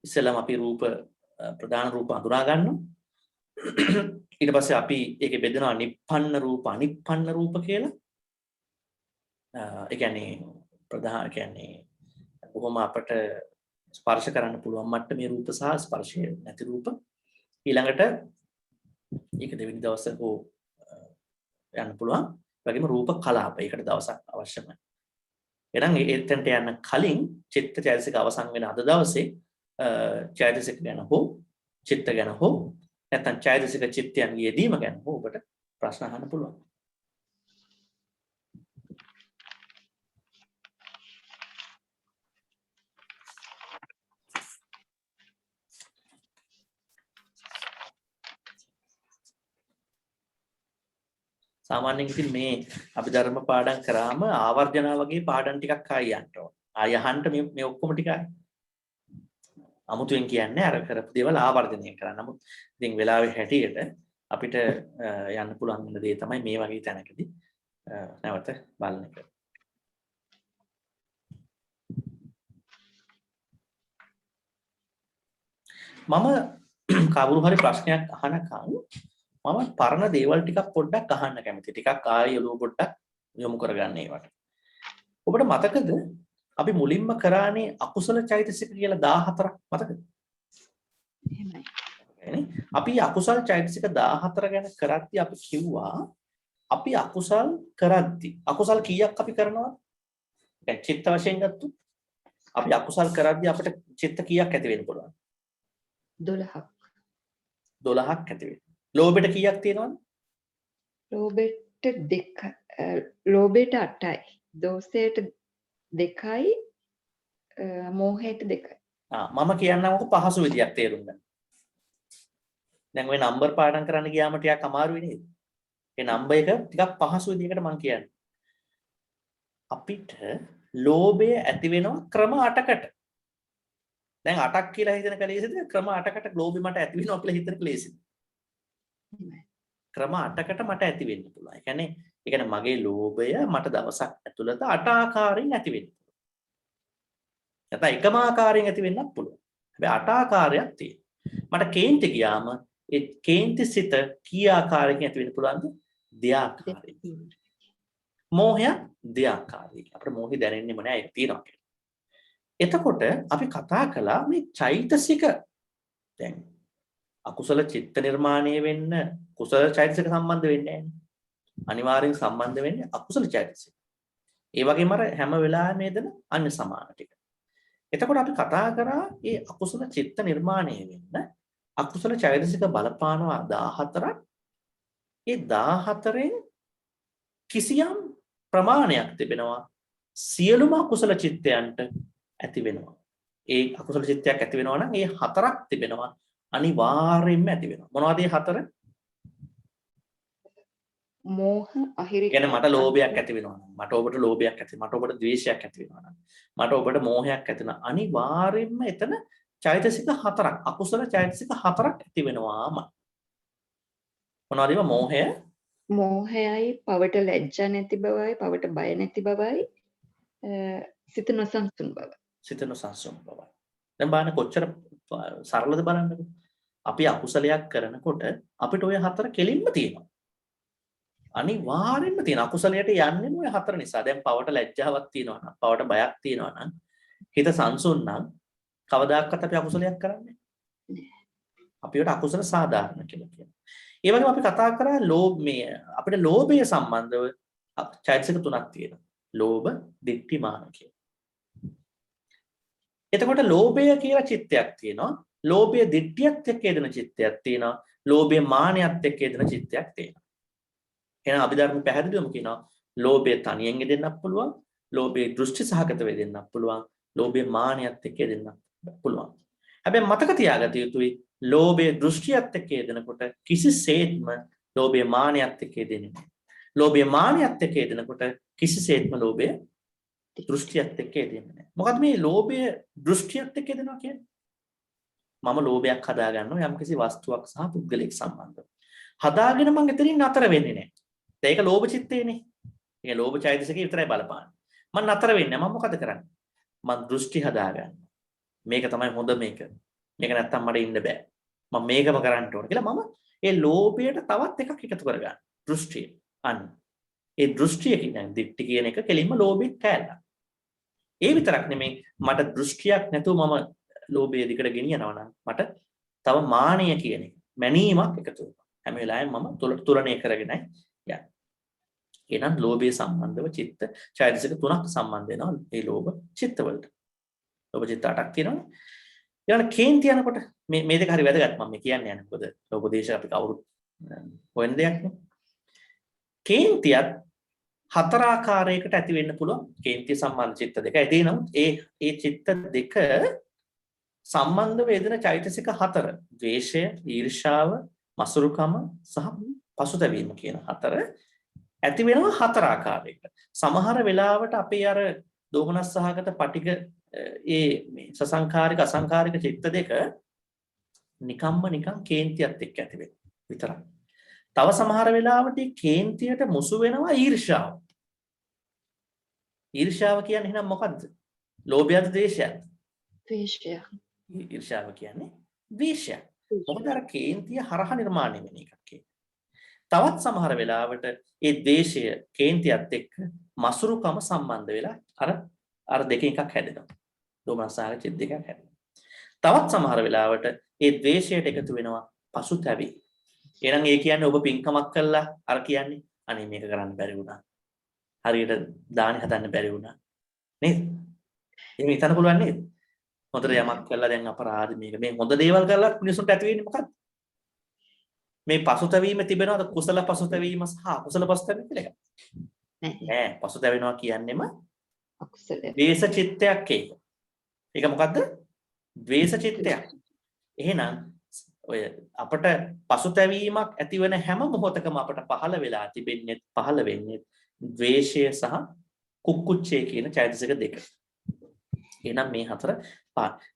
ඉස්සෙල්ලාම අපි රූප ප්‍රධාන රූප හඳුනා ගන්නවා. ඊට පස්සේ අපි ඒකේ බෙදනවා නිප්පන්න රූප අනිප්පන්න රූප කියලා. ඒ කියන්නේ ප්‍රධාන කියන්නේ කොහොම අපිට ස්පර්ශ කරන්න පුළුවන් මට්ටමේ රූප සහ ස්පර්ශය නැති රූප. ඊළඟට ඒක දෙවෙනි දවසේ හෝ යන්න පුළුවන්. ඒ වගේම රූප කලාප. ඒකට දවසක් අවශ්‍යමයි. එහෙනම් එතනට යන්න කලින් චිත්ත චෛතසික අවසන් වෙන අද දවසේ චෛතසික ගැන හෝ චිත්ත ගැන හෝ නැත්නම් චෛතසික චිත්තයන්ගේ යෙදීම ගැන හෝ ඔබට ප්‍රශ්න අහන්න පුළුවන්. සාමාන්‍යයෙන් ඉතින් මේ අභිධර්ම පාඩම් කරාම ආවර්ජනා වගේ පාඩම් ටිකක් ආයි යන්න ඕන. ආයි අහන්න මේ ඔක්කොම ටික අමුතුවෙන් කියන්නේ අර කරපු දේවල් ආවර්ජනය කරන්න. නමුත් ඉතින් වෙලාවේ හැටියට අපිට යන්න පුළුවන් වෙන දේ තමයි මේ වගේ තැනකදී නැවත බලන එක. මම කවුරු හරි ප්‍රශ්නයක් අහනකම් මම පරණ දේවල් ටිකක් පොඩ්ඩක් අහන්න කැමතියි. ටිකක් ආයෙ ඔලුව පොඩ්ඩක් යොමු කරගන්න ඒවට. ඔබට මතකද අපි මුලින්ම කරානේ අකුසල චෛතසික කියලා 14ක් මතකද? එහෙමයි. අපි අකුසල චෛතසික 14 ගැන කරද්දී අපි කිව්වා අපි අකුසල් කරද්දී අකුසල් කීයක් අපි කරනවද? දැන් චිත්ත වශයෙන් ගත්තොත් අපි අකුසල් කරද්දී අපිට චිත්ත කීයක් ඇති වෙන්න පුළුවන්?
12ක්.
12ක් ඇති වෙනවා. ලෝභෙට කීයක් තියෙනවද?
ලෝභෙට 2යි. ලෝභෙට 8යි. දෝෂයට 2යි. මෝහයට 2යි.
මම කියන්නම්කො පහසු විදියක් තේරුම් ගන්න. දැන් ওই නම්බර් පාඩම් කරන්න ගියාම ටිකක් අමාරුයි නේද? ඒ නම්බර් එක ටිකක් පහසු විදියකට මම කියන්නේ. අපිට ලෝභය ඇති වෙනවා ක්‍රම 8කට. දැන් 8ක් කියලා හිතන කලේසිද ක්‍රම 8කට ලෝභය මට ඇති වෙනවා කියලා හිතන කලේසිද? ක්‍රම 8කට මට ඇති වෙන්න පුළුවන්. ඒ කියන්නේ මගේ ලෝභය මට දවසක් ඇතුළත 8 ආකාරයෙන් ඇති වෙන්න පුළුවන්. නැත්නම් එකම ආකාරයෙන් ඇති වෙන්නත් පුළුවන්. හැබැයි 8 ආකාරයක් තියෙනවා. මට කේන්ති ගියාම ඒ කේන්ති සිත කී ආකාරයකින් ඇති වෙන්න පුළුවන්ද? දෙආකාරයකින්. මෝහය දෙආකාරයකින්. අපිට මෝහය දැනෙන්නෙම නෑ ඒක තියෙනවා කියලා. එතකොට අපි කතා කළා මේ චෛතසික දැන් අකුසල චිත්ත නිර්මාණය වෙන්න කුසල චෛතසික සම්බන්ධ වෙන්නේ නැහැ. අනිවාර්යෙන් සම්බන්ධ වෙන්නේ අකුසල චෛතසික. ඒ වගේම අර හැම වෙලාවෙම එදෙන අන්‍ය සමාන ටික. එතකොට අපි කතා කරා මේ අකුසල චිත්ත නිර්මාණය වෙන්න අකුසල චෛතසික බලපානවා 14ක්. ඒ 14න් කිසියම් ප්‍රමාණයක් තිබෙනවා සියලුම අකුසල චිත්තයන්ට ඇති වෙනවා. ඒ අකුසල චිත්තයක් ඇති වෙනවා නම් ඒ 4ක් තිබෙනවා අනිවාර්යයෙන්ම ඇති වෙනවා. මොනවද මේ 4?
මෝහ අහිරික.
කියන්නේ මට ලෝභයක් ඇති වෙනවා නම් මට ඔබට ලෝභයක් ඇති මට ඔබට ද්වේෂයක් ඇති වෙනවා නම් මට ඔබට මෝහයක් ඇති වෙනවා අනිවාර්යයෙන්ම එතන චෛතසික 4ක් අකුසල චෛතසික 4ක් ඇති වෙනවාම. මොනවද ඒවා? මෝහය,
මෝහයයි, පවට ලැජ්ජා නැති බවයි, පවට බය නැති බවයි, සිත නොසන්සුන් බව.
සිත නොසන්සුන් බවයි. දැන් බලන්න කොච්චර සරලද බලන්නකෝ. අපි අකුසලයක් කරනකොට අපිට ওই හතර කෙලින්ම තියෙනවා. අනිවාර්යෙන්ම තියෙන අකුසලයට යන්නේ ওই හතර නිසා. දැන් පවට ලැජ්ජාවක් තියෙනවා නම්, පවට බයක් තියෙනවා නම්, හිත සංසුන් නම් කවදාකවත් අපි අකුසලයක් කරන්නේ නැහැ. අපිට අකුසල සාධාරණ කියලා කියනවා. ඒ වගේම අපි කතා කරා අපිට ලෝභය සම්බන්ධව චෛතසික තුනක් තියෙනවා. ලෝභ, ditthi, මාන කියලා. එතකොට ලෝභය කියලා චිත්තයක් තියෙනවා. ලෝභය ditthියත් එක්ක යෙදෙන චිත්තයක් තියෙනවා. ලෝභය මානයත් එක්ක යෙදෙන චිත්තයක් තියෙනවා. එහෙනම් අභිධර්ම පැහැදිලිවම කියනවා ලෝභය තනියෙන් යෙදෙන්නත් පුළුවන්. ලෝභය දෘෂ්ටි සහගත වෙදෙන්නත් පුළුවන්. ලෝභය මානයත් එක්ක යෙදෙන්නත් පුළුවන්. හැබැයි මතක තියාගත යුතුයි ලෝභය දෘෂ්ටියත් එක්ක යෙදෙනකොට කිසිසේත්ම ලෝභය මානයත් එක්ක යෙදෙන්නේ නැහැ. ලෝභය මානයත් එක්ක යෙදෙනකොට කිසිසේත්ම ලෝභය දෘෂ්ටියත් එක්ක යෙදෙන්නේ නැහැ. මොකද මේ ලෝභය දෘෂ්ටියත් එක්ක යෙදෙනවා කියන්නේ? මම ලෝභයක් හදා ගන්නවා යම්කිසි වස්තුවක් සහ පුද්ගලයෙක් සම්බන්ධව. හදාගෙන මම එතනින් නතර වෙන්නේ නැහැ. ඒක ලෝභ චිත්තේනේ. ඒක ලෝභ චෛතසිකේ විතරයි බලපාන්නේ. මම නතර වෙන්නේ නැහැ. මම මොකද කරන්නේ? මම දෘෂ්ටි හදා ගන්නවා. මේක තමයි හොඳ මේක. මේක නැත්තම් මට ඉන්න බෑ. මම මේකම කරන්න ඕන කියලා මම ඒ ලෝභයට තවත් එකක් එකතු කරගන්න. දෘෂ්ටිය. අන්න. ඒ දෘෂ්ටිය කියන්නේ දික්ටි කියන එක කෙලින්ම ලෝභෙත් කැලලා. ඒ විතරක් නෙමෙයි මට දෘෂ්ටියක් නැතුව මම ලෝභය දිකට ගෙනියනවා නම් මට තව මානය කියන එක මැනීමක් එකතු වෙනවා. හැම වෙලාවෙම මම තුලණය කරගෙනයි යන්නේ. එහෙනම් ලෝභය සම්බන්ධව චිත්ත චෛතසික තුනක් සම්බන්ධ වෙනවා ඒ ලෝභ චිත්ත වලට. ලෝභ චිත්ත 8ක් තියෙනවානේ. ඊළඟ කේන්ති යනකොට මේ දෙක හරි වැදගත් මම කියන්නේ යන්නේ. මොකද ලෝභ දේශ අපි කවුරුත් හොයන දෙයක් නේ. කේන්තියත් හතර ආකාරයකට ඇති වෙන්න පුළුවන්. කේන්තිය සම්බන්ධ චිත්ත දෙක. ඒ නමුත් ඒ චිත්ත දෙක සම්බන්ධ වේදන චෛතසික හතර. ද්වේෂය, ඊර්ෂාව, මසුරුකම සහ පසුතැවීම කියන හතර ඇති වෙනවා හතර ආකාරයකට. සමහර වෙලාවට අපේ අර දෝමනස් සහගත පටික මේ සසංකාරික අසංකාරික චිත්ත දෙක නිකන් කේන්තියත් එක්ක ඇති වෙනවා විතරයි. තව සමහර වෙලාවට කේන්තියට මුසු වෙනවා ඊර්ෂාව. ඊර්ෂාව කියන්නේ එහෙනම් මොකද්ද? ලෝභයද ද්වේෂයද?
ද්වේෂය.
ඊර්ෂාව කියන්නේ ද්වේෂය. මොකද අර කේන්තිය හරහා නිර්මාණය වෙන එකක් ඒක. තවත් සමහර වෙලාවට ඒ ද්වේෂය කේන්තියත් එක්ක මසුරුකම සම්බන්ධ වෙලා අර දෙකෙන් එකක් හැදෙනවා. දෝමනසාර චිත්ත දෙකක් හැදෙනවා. තවත් සමහර වෙලාවට ඒ ද්වේෂයට එකතු වෙනවා පසුතැවීම. එහෙනම් ඒ කියන්නේ ඔබ පින්කමක් කළා අර කියන්නේ අනේ මේක කරන්න බැරි වුණා. හරියට දානි හදන්න බැරි වුණා. නේද? එහෙම හිතන්න පුළුවන් නේද? හොඳට යමක් කළා දැන් අපරාධ මේ හොඳ දේවල් කළා මිනිසුන්ට ඇති වෙන්නේ මොකක්ද? මේ පසුතැවීම තිබෙනවද කුසල පසුතැවීම සහ අකුසල පසුතැවීම කියලා එකක්? නෑ. පසුතැවෙනවා කියන්නේම
අකුසලය.
ද්වේෂ චිත්තයක් ඒක. ඒක මොකද්ද? ද්වේෂ චිත්තයක්. එහෙනම් ඔය අපට පසුතැවීමක් ඇතිවන හැම මොහොතකම අපට පහළ වෙන්නේ ද්වේෂය සහ කුක්කුච්චය කියන චෛතසික දෙක. එහෙනම් මේ හතර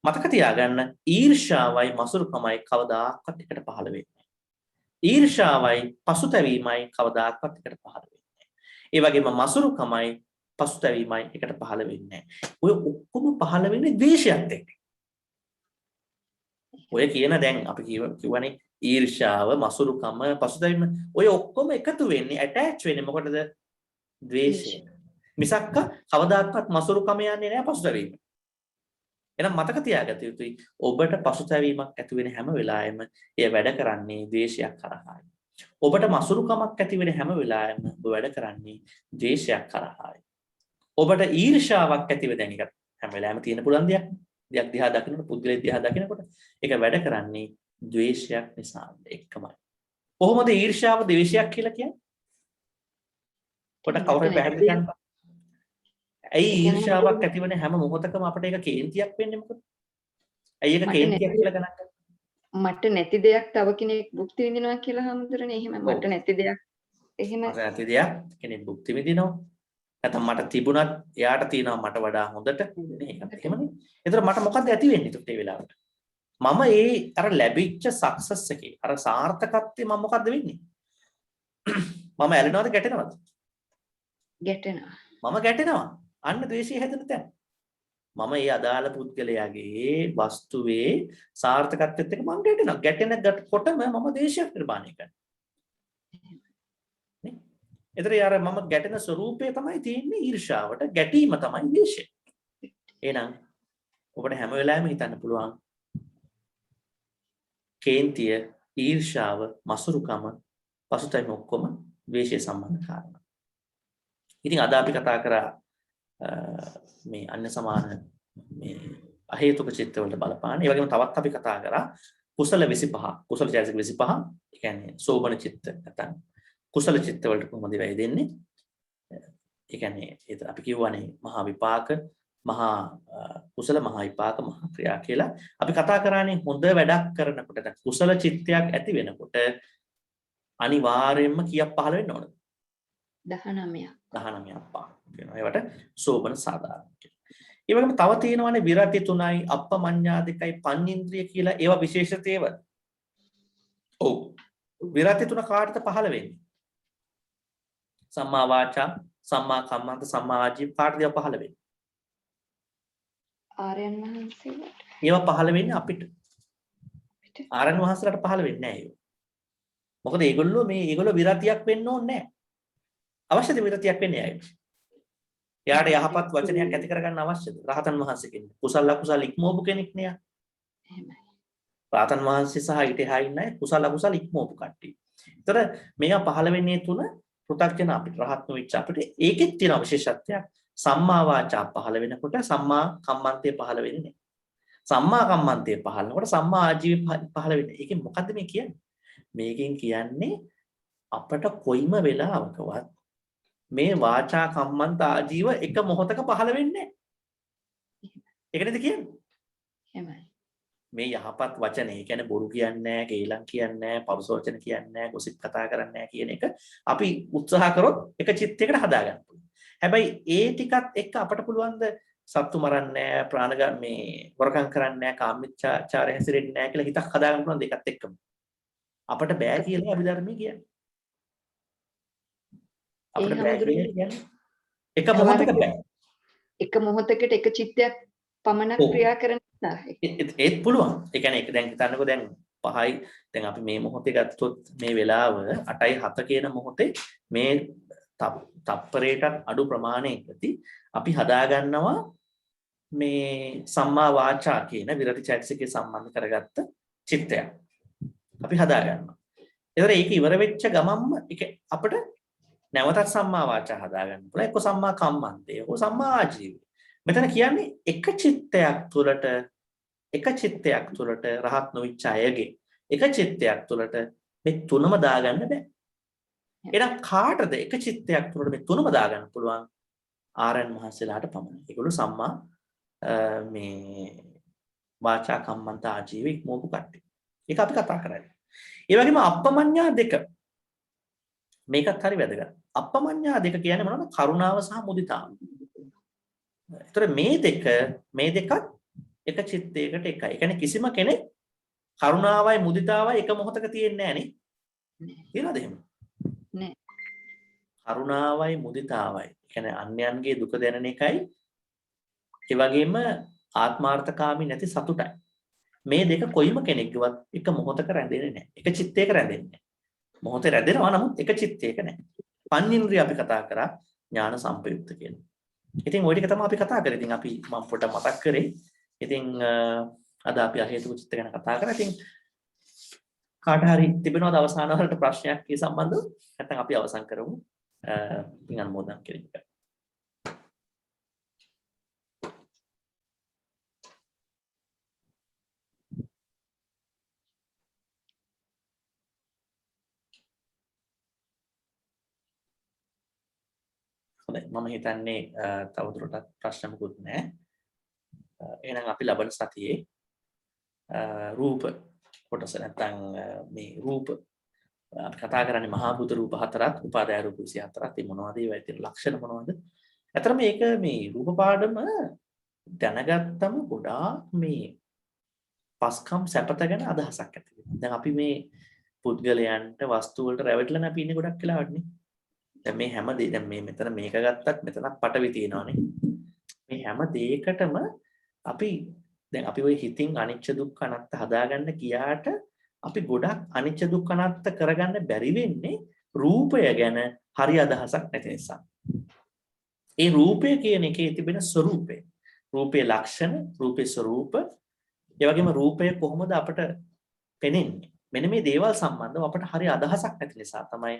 මතක තියාගන්න ඊර්ෂාවයි මසුරුකමයි කවදාකවත් එකට පහළ වෙන්නේ නැහැ. ඊර්ෂාවයි පසුතැවීමයි කවදාකවත් එකට පහළ වෙන්නේ නැහැ. ඒ වගේම මසුරුකමයි පසුතැවීමයි එකට පහළ වෙන්නේ නැහැ. ඔය ඔක්කොම පහළ වෙන්නේ ද්වේෂයත් එක්ක. ඔය කියන දැන් අපි කියවනේ ඊර්ෂාව මසුරුකම පසුතැවීම ඔය ඔක්කොම එකතු වෙන්නේ ඇටච් වෙන්නේ මොකටද? ද්වේෂය. මිසක්ක කවදාකවත් මසුරුකම යන්නේ නැහැ පසුතැවීම. එහෙනම් මතක තියාගත යුතුයි ඔබට පසුතැවීමක් ඇති වෙන හැම වෙලාවෙම එය වැඩ කරන්නේ ද්වේෂයක් කරහායි. ඔබට මසුරුකමක් ඇති වෙන හැම වෙලාවෙම ඔබ වැඩ කරන්නේ ද්වේෂයක් කරහායි. ඔබට ඊර්ෂාවක් ඇති වෙන එක හැම වෙලාවෙම තියෙන පුළුවන් දෙයක්. දෙයක් දිහා දකිනකොට පුද්ගලයෙක් දිහා දකිනකොට ඒක වැඩ කරන්නේ ද්වේෂයක් නිසා එක්කමයි. කොහොමද ඊර්ෂාව ද්වේෂයක් කියලා කියන්නේ? පොඩක් කවුරුහරි පැහැදිලි කරන්න. ඇයි ඊර්ෂාවක් ඇතිවන හැම මොහොතකම අපිට ඒක කේන්තියක් වෙන්නේ මොකද? ඇයි ඒක කේන්තියක් කියලා ගණන් ගන්නේ?
මට නැති දෙයක් තව කෙනෙක් භුක්ති විඳිනවා කියලා හමුදුරනේ. එහෙම මට නැති දෙයක් එහෙම
නැති දෙයක් කෙනෙක් භුක්ති විඳිනවා. නැත්නම් මට තිබුණත් එයාට තියෙනවා මට වඩා හොඳට නේ. එහෙමනේ. ඒතර මට මොකද්ද ඇති වෙන්නේ ඒකට ඒ වෙලාවට? මම ඒ අර ලැබිච්ච සක්සස් එකේ අර සාර්ථකත්වයේ මම මොකද්ද වෙන්නේ? මම ඇලෙනවද ගැටෙනවද?
ගැටෙනවා.
මම ගැටෙනවා. අන්න ද්වේෂය හැදෙන තැන. මම ඒ අදාළ පුද්ගලයාගේ වස්තුවේ සාර්ථකත්වයට එක්ක මම ගැටෙනවා. ගැටෙනකොටම මම දේශයක් නිර්මාණය කරනවා. නේ? ඒතර යාර මම ගැටෙන ස්වરૂපය තමයි තියෙන්නේ ඊර්ෂාවට. ගැටීම තමයි දේශය. එහෙනම් ඔබට හැම වෙලාවෙම හිතන්න පුළුවන් කේන්තිය, ඊර්ෂාව, මසුරුකම පසුතැවෙන ඔක්කොම ද්වේෂය සම්බන්ධ කාරණා. ඉතින් අද අපි කතා කරා මේ අන්‍ය සමාන මේ අහේතුක චිත්ත වලට බලපාන. ඒ වගේම තවත් අපි කතා කරා කුසල 25. කුසල චෛතසික 25. ඒ කියන්නේ සෝබන චිත්ත නැත්නම් කුසල චිත්ත වලට කොහොමද වෙයි දෙන්නේ? ඒ කියන්නේ අපි කියවනේ මහා විපාක, මහා කුසල, මහා විපාක, මහා ක්‍රියා කියලා. අපි කතා කරානේ හොඳ වැඩක් කරනකොට කුසල චිත්තයක් ඇති වෙනකොට අනිවාර්යයෙන්ම කීයක් පහළ වෙන්න ඕනද?
19ක්.
19ක් පහළ වෙනවා. ඒවට සෝබන සාධාරණ කියලා. ඒ වගේම තව තියෙනවානේ විරති 3යි, අප්පමඤ්ඤා 2යි, පඤ්ඤේන්ද්‍රිය කියලා ඒවා විශේෂ තේවද? ඔව්. විරති 3 කාටද පහළ වෙන්නේ? සම්මා වාචා, සම්මා කම්මන්ත, සම්මා ආජීව කාටද ඒවා පහළ වෙන්නේ?
ආර්යයන් වහන්සේලාට.
ඒවා පහළ වෙන්නේ අපිට. ආරණ වහන්සේලාට පහළ වෙන්නේ නැහැ ඒවා. මොකද ඒගොල්ලෝ විරතියක් වෙන්න ඕනේ නැහැ. අවශ්‍යද විරතියක් වෙන්නේ ඇයි? එයාට යහපත් වචනයක් ඇති කරගන්න අවශ්‍යද? රහතන් වහන්සේ කෙනෙක්. කුසල අකුසල ඉක්මවපු කෙනෙක් නේ.
එහෙමයි.
රහතන් වහන්සේ සහ ඊට එහා ඉන්නේ කුසල අකුසල ඉක්මවපු කට්ටිය. ඒතර මේවා පහළ වෙන්නේ තුන පෘථග්ජන අපිට රහත් වෙච්ච අපිට ඒකෙත් තියෙන විශේෂත්වයක්. සම්මා වාචා පහළ වෙනකොට සම්මා කම්මන්තය පහළ වෙන්නේ නැහැ. සම්මා කම්මන්තය පහළනකොට සම්මා ආජීව පහළ වෙන්නේ. ඒකෙන් මොකද්ද මේ කියන්නේ? මේකෙන් කියන්නේ අපට කොයිම වෙලාවකවත් මේ වාචා කම්මන්ත ආජීව එක මොහොතක පහළ වෙන්නේ නැහැ. ඒක නේද කියන්නේ?
එහෙමයි.
මේ යහපත් වචන, ඒ කියන්නේ බොරු කියන්නේ නැහැ, කේලම් කියන්නේ නැහැ, පරුස වචන කියන්නේ නැහැ, ගොසිප් කතා කරන්නේ නැහැ කියන එක අපි උත්සාහ කරොත් එක චිත්තයකට හදාගන්න පුළුවන්. හැබැයි ඒ ටිකත් එක්ක අපට පුළුවන් ද සත්තු මරන්නේ නැහැ, ප්‍රාණඝාත මේ වරකම් කරන්නේ නැහැ, කාමීච්ඡාචාරය හැසිරෙන්නේ නැහැ කියලා හිතක් හදාගන්න පුළුවන් දෙකත් එක්කම. අපට බෑ කියලා අභිධර්මයේ කියන්නේ. අපිට බෑ කියන්නේ එක මොහොතක බෑ.
එක මොහොතකට එක චිත්තයක් පමණක් ක්‍රියා කරන නිසා.
ඒත් පුළුවන්. ඒ කියන්නේ දැන් හිතන්නකෝ දැන් 5යි දැන් අපි මේ මොහොතේ ගත්තොත් මේ වෙලාව 8යි 7 කියන මොහොතේ මේ තප්පරයකට අඩු ප්‍රමාණයකදී අපි හදාගන්නවා මේ සම්මා වාචා කියන විරති චෛතසිකේ සම්බන්ධ කරගත්ත චිත්තයක්. අපි හදාගන්නවා. ඒතර ඒක ඉවර වෙච්ච ගමන්ම ඒක අපිට නැවතත් සම්මා වාචා හදාගන්න පුළුවන්. එක්ක සම්මා කම්මන්තය, එක්ක සම්මා ආජීවය. මෙතන කියන්නේ එක චිත්තයක් තුළට රහත් නොවිච්ච අයගේ එක චිත්තයක් තුළට මේ තුනම දාගන්න බෑ. එහෙනම් කාටද එක චිත්තයක් තුළට මේ තුනම දාගන්න පුළුවන්? ආරයන් මහසලාට පමණයි. ඒගොල්ලෝ සම්මා මේ වාචා කම්මන්ත ආජීව ඉක්මවපු කට්ටිය. ඒක අපි කතා කරන්නේ. ඒ වගේම අප්පමඤ්ඤා 2 මේකත් හරි වැදගත්. අප්පමඤ්ඤා 2 කියන්නේ මොනවද? කරුණාව සහ මුදිතාව. ඒතර මේ දෙකත් එක චිත්තයකට එකයි. ඒ කියන්නේ කිසිම කෙනෙක් කරුණාවයි මුදිතාවයි එක මොහොතක තියෙන්නේ නැහැ නේ. තියනද එහෙම?
නෑ.
කරුණාවයි මුදිතාවයි. ඒ කියන්නේ අන්‍යයන්ගේ දුක දැනෙන එකයි. ඒ වගේම ආත්මාර්ථකාමී නැති සතුටයි. මේ දෙක කොයිම කෙනෙක්ගවත් එක මොහොතක රැඳෙන්නේ නැහැ. එක චිත්තයක රැඳෙන්නේ නැහැ. මොහොතේ රැඳෙනවා නමුත් එක චිත්තයක නැහැ. පඤ්ඤේන්ද්‍රිය අපි කතා කරා ඥාන සම්පයුක්ත කියන. ඉතින් ওই ටික තමයි අපි කතා කරේ. ඉතින් අපි මම පොඩ්ඩක් මතක් කරේ. ඉතින් අද අපි අහේතුක චිත්ත ගැන කතා කරා. ඉතින් කාට හරි තිබෙනවද අවසාන වලට ප්‍රශ්නයක් ඒ සම්බන්ධව? නැත්නම් අපි අවසන් කරමු. ඉතින් අනුමෝදන් කෙරෙන්න. මම හිතන්නේ තවදුරටත් ප්‍රශ්න මොකුත් නැහැ. එහෙනම් අපි ලබන සතියේ රූප කොටස නැත්නම් මේ රූප අපි කතා කරන්නේ මහා භූත රූප 4ක් උපාදාය රූප 24ක්. ඒ මොනවද? ඒවා ඇතුළේ ලක්ෂණ මොනවද? ඇත්තටම මේක මේ රූප පාඩම දැනගත්තම ගොඩාක් මේ පස්කම් සැපත ගැන අදහසක් ඇති වෙනවා. දැන් අපි මේ පුද්ගලයන්ට වස්තු වලට රැවටිලා අපි ඉන්නේ ගොඩක් වෙලාවට නේ. දැන් මේ හැම දේ දැන් මේ මෙතන මේක ගත්තත් මෙතනක් පටවි තියෙනවානේ. මේ හැම දෙයකටම අපි දැන් අපි ওই හිතින් අනිච්ච දුක්ඛ අනාත්ත හදාගන්න කියාට අපි ගොඩක් අනිච්ච දුක්ඛ අනාත්ත කරගන්න බැරි වෙන්නේ රූපය ගැන හරි අදහසක් නැති නිසා. ඒ රූපය කියන එකේ තිබෙන ස්වરૂපය, රූපේ ලක්ෂණ, රූපේ ස්වરૂප, ඒ වගේම රූපය කොහොමද අපට පෙනෙන්නේ? මෙන්න මේ දේවල් සම්බන්ධව අපට හරි අදහසක් නැති නිසා තමයි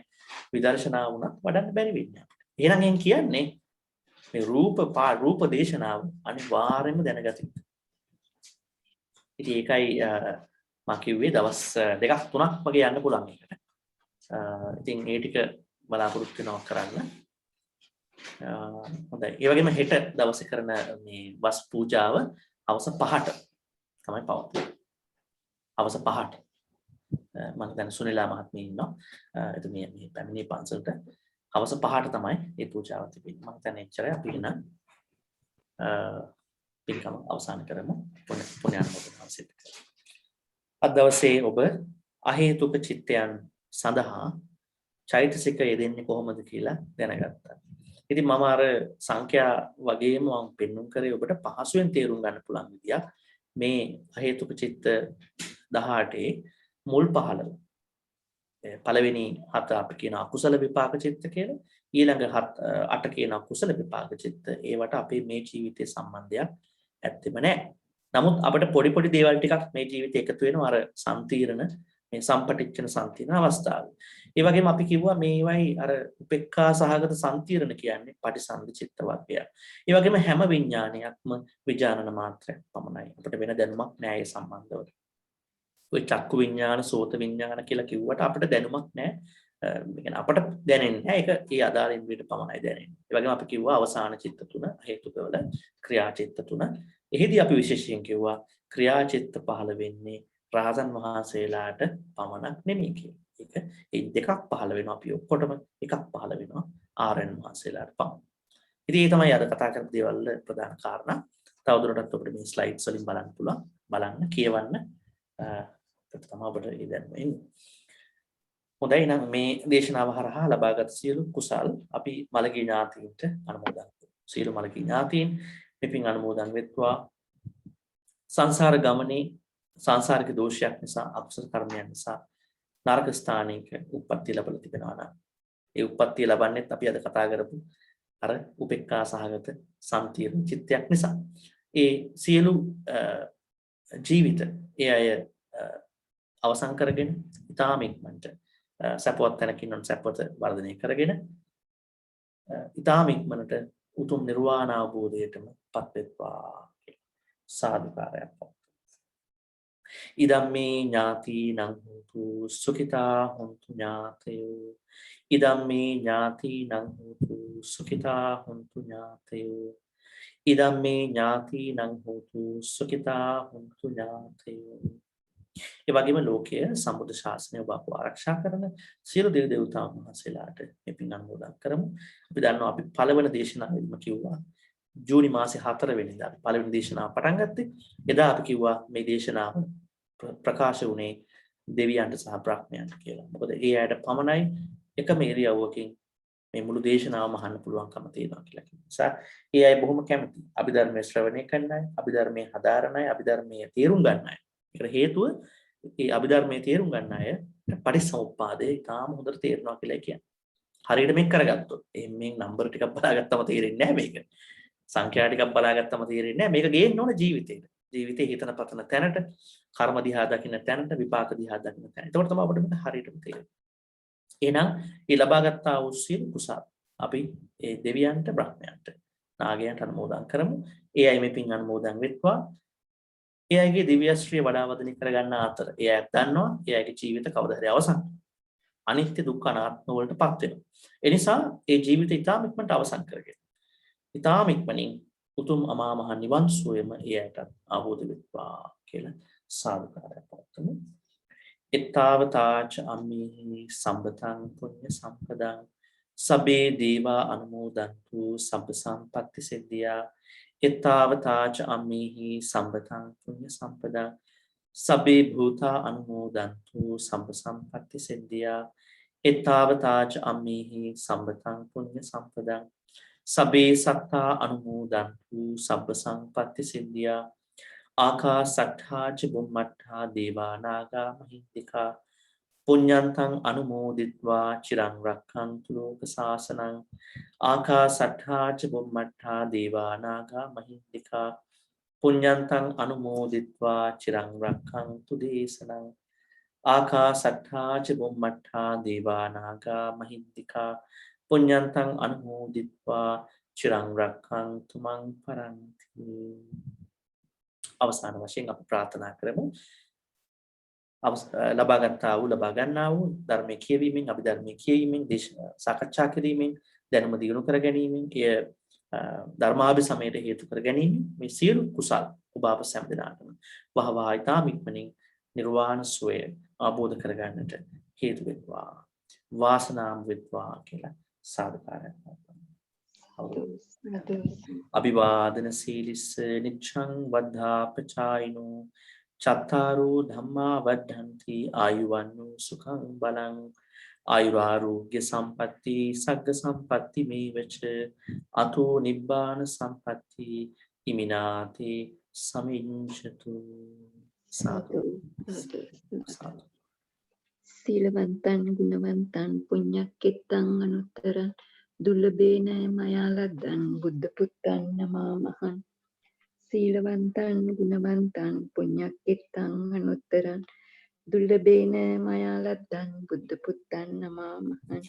විදර්ශනා වුණත් වඩන්න බැරි වෙන්නේ. එහෙනම් එන් කියන්නේ මේ රූප දේශනාව අනිවාර්යයෙන්ම දැනගත යුතුයි. ඉතින් ඒකයි මම කිව්වේ දවස් 2ක් 3ක් වගේ යන්න පුළුවන් එකට. ඉතින් ඒ ටික බලාපොරොත්තු වෙනවා කරන්න. හොඳයි. ඒ වගේම හෙට දවසේ කරන මේ වස් පූජාව හවස 5ට තමයි පවත්වන්නේ. හවස 5ට. මම දැන් සුනිලා මහත්මිය ඉන්නවා. එතන මේ පැමිණි පන්සලට හවස 5ට තමයි මේ පූජාව තිබෙන්නේ. මම දැන් එච්චරයි අපි එන පින්කම අවසන් කරමු. පුණ්‍යානුමෝදනාව සිදු කරමු. අද දවසේ ඔබ අහේතුක චිත්තයන් සඳහා චෛතසික යෙදෙන්නේ කොහොමද කියලා දැනගත්තා. ඉතින් මම අර සංඛ්‍යා වගේම මම පෙන්වුම් කරේ ඔබට පහසුවෙන් තේරුම් ගන්න පුළුවන් විදියක් මේ අහේතුක චිත්ත 18 මුල් 15. පළවෙනි 7 අපි කියන අකුසල විපාක චිත්ත කියලා. ඊළඟ 8 කියන කුසල විපාක චිත්ත. ඒවට අපේ මේ ජීවිතයේ සම්බන්ධයක් ඇත්තෙම නැහැ. නමුත් අපිට පොඩි දේවල් ටිකක් මේ ජීවිතේ එකතු වෙනවා අර සම්තිරණ මේ සම්පටිච්ඡන සම්තිරණ අවස්ථාවේ. ඒ වගේම අපි කිව්වා මේවයි අර උපේක්ඛා සහගත සම්තිරණ කියන්නේ පටිසන්ධි චිත්ත වර්ගය. ඒ වගේම හැම විඥානයක්ම විඥානන මාත්‍රයක් පමණයි. අපිට වෙන දැනුමක් නැහැ ඒ සම්බන්ධව. ඔය චක්කු විඥාන, සෝත විඥාන කියලා කිව්වට අපිට දැනුමක් නැහැ. يعني අපට දැනෙන්නේ නැහැ. ඒක ඒ අදාළ ඉන්ද්‍රියට පමණයි දැනෙන්නේ. ඒ වගේම අපි කිව්වා අවසාන චිත්ත තුන, හේතුකවල ක්‍රියා චිත්ත තුන. එහිදී අපි විශේෂයෙන් කිව්වා ක්‍රියා චිත්ත පහළ වෙන්නේ රහතන් වහන්සේලාට පමණක් නෙමෙයි කියලා. ඒක ඒ දෙකක් පහළ වෙනවා අපි ඔක්කොටම එකක් පහළ වෙනවා ආරයන් වහන්සේලාට පමණ. ඉතින් ඒ තමයි අද කතා කරපු දේවල් ප්‍රධාන කාරණා. තවදුරටත් අපිට මේ ස්ලයිඩ්ස් වලින් බලන්න පුළුවන්. බලන්න, කියවන්න. ඒක තමයි අපිට ඉදන්නේ. හොඳයි නම් මේ දේශනාව හරහා ලබාගත් සියලු කුසල් අපි මළගිය ඥාතීන්ට අනුමෝදන් කරමු. සියලු මළගිය ඥාතීන් මෙපින් අනුමෝදන් වෙත්වා. සංසාර ගමනේ සංසාරික දෝෂයක් නිසා අකුසල කර්මයන් නිසා නරක ස්ථානයක උප්පත්ති ලැබලා තිබෙනවා නම් ඒ උප්පත්ති ලබන්නේත් අපි අද කතා කරපු අර උපේක්ඛා සහගත සම්තිර්ණ චිත්තයක් නිසා. ඒ සියලු ජීවිත ඒ අය අවසන් කරගෙන ඊටාම ඉක්මනට සපවත් තැනකින් සපවත වර්ධනය කරගෙන ඊටාම ඉක්මනට උතුම් නිර්වාණ අවබෝධයටම පත් වෙත්වා. සාදුකාරයක්. ඉදම්මේ ඥාතිනං හෝතු සුඛිතා හොන්තු ඥාතයෝ. ඉදම්මේ ඥාතිනං හෝතු සුඛිතා හොන්තු ඥාතයෝ. ඉදම්මේ ඥාතිනං හෝතු සුඛිතා හොන්තු ඥාතයෝ. ඒ වගේම ලෝකයේ සම්බුද්ධ ශාසනය ඔබ ආරක්ෂා කරන සියලු දෙවි දේවතාවුන් වහන්සේලාට මේ පින් අනුමෝදන් කරමු. අපි දන්නවා අපි පළවෙනි දේශනාවෙදිම කිව්වා ජූනි මාසේ 4 වෙනිදා පළවෙනි දේශනාව පටන් ගත්තේ. එදා අපි කිව්වා මේ දේශනාව ප්‍රකාශ වුණේ දෙවියන්ට සහ බ්‍රහ්මයන්ට කියලා. මොකද ඒ අයට පමණයි එකම ඉරියව්වකින් මේ මුළු දේශනාවම අහන්න පුළුවන්කම තියෙනවා කියලා කිව්වා. නිසා ඒ අය බොහොම කැමති. අභිධර්මයේ ශ්‍රවණය කරන අය, අභිධර්මයේ හදාරන අය, අභිධර්මයේ තේරුම් ගන්න අය. ඒකට හේතුව ඒ අභිධර්මයේ තේරුම් ගන්න අය පටිච්චසමුප්පාදේ තාම හොඳට තේරෙනවා කියලා කියන්නේ. හරියට මේක කරගත්තොත් මේ නම්බර ටිකක් බලාගත්තම තේරෙන්නේ නැහැ මේක. සංඛ්‍යා ටිකක් බලාගත්තම තේරෙන්නේ නැහැ. මේක ගේන්න ඕන ජීවිතේට. ජීවිතේ හිතන පතන තැනට, කර්ම දිහා දකින්න තැනට, විපාක දිහා දකින්න තැනට. ඒකට තමයි අපිට මේක හරියටම තේරෙන්නේ. එහෙනම් මේ ලබාගත් ආ වූ සියලු කුසල් අපි ඒ දෙවියන්ට, බ්‍රහ්මයන්ට, නාගයන්ට අනුමෝදන් කරමු. ඒ අය මේ පින් අනුමෝදන් වෙත්වා. ඒ අයගේ දිව්‍ය ශ්‍රී වඩා වදනය කරගන්න අතර ඒ අය දන්නවා ඒ අයගේ ජීවිත කවදා හරි අවසන්. අනිත්‍ය දුක්ඛ අනාත්ම වලටපත් වෙනවා. ඒ නිසා ඒ ජීවිතය ඉතාම ඉක්මනට අවසන් කරගෙන ඉතාම ඉක්මනින් උතුම් අමා මහ නිවන් සුවයම එයට ආවෝද වෙත්වා කියලා සාදුකාරයක් පවත්වමු. ඊතාවතාච අම්මේ සම්පතං පුඤ්ඤ සම්පදං සබේ දේවා අනුමෝදන්තු සබ්බ සම්පත්ති සිද්ධියා. ඊතාවතාච අම්මේ සම්පතං පුඤ්ඤ සම්පදං සබේ භූතා අනුමෝදන්තු සබ්බ සම්පත්ති සිද්ධියා. ඊතාවතාච අම්මේ සම්පතං පුඤ්ඤ සම්පදං සබේ සත්තා අනුමෝදන්තු සබ්බ සංපත්ති සිද්ධියා ආකාසට්ඨා ච බුම්මට්ඨා දේවා නාග මහින්దికා පුඤ්ඤන්තං අනුමෝදිත්වා චිරං රක්ඛන්තු ලෝක සාසනං ආකාසට්ඨා ච බුම්මට්ඨා දේවා නාග මහින්దికා පුඤ්ඤන්තං අනුමෝදිත්වා චිරං රක්ඛන්තු දේශනං ආකාසට්ඨා ච බුම්මට්ඨා දේවා නාග මහින්దికා පුඤ්ඤන්තං අනුමෝදිත්වා චිරං රක්ඛන්තු මං පරන්ති. අවසාන වශයෙන් අපි ප්‍රාර්ථනා කරමු ලබා ගන්නා වූ ධර්මයේ කියවීමෙන් අභිධර්මයේ කියවීමෙන් සාකච්ඡා කිරීමෙන් දැනුම දියුණු කර ගැනීමෙන් එය ධර්මාභිසමයට හේතු කර ගැනීම මේ සියලු කුසල් ඔබ අප සෑම දිනකටම වහවහ ඊටම ඉක්මනින් නිර්වාණ සෝය අවබෝධ කර ගන්නට හේතු වෙත්වා වාසනාම් වෙත්වා කියලා සාදුකාරයක් අභිවාදන සීලිස්ස නිච්ඡං වද්ධාපචායිනෝ චත්තාරෝ ධම්මා වද්ධන්ති ආයුවන්නෝ සුඛං බලං ආයුරාෝග්‍ය සම්පatti සග්ග සම්පatti මේවච අතෝ නිබ්බාන සම්පatti ඉමිනාතේ සමිඤ්ඤතු සාදු
සීලවන්තං ගුණවන්තං පුඤ්ඤක්කෙත්තං අනුත්තරං දුර්ලභේන මයා ලද්දං බුද්ධ පුත්තං නමාමහං සීලවන්තං ගුණවන්තං පුඤ්ඤක්කෙත්තං අනුත්තරං දුර්ලභේන මයා ලද්දං බුද්ධ පුත්තං නමාමහං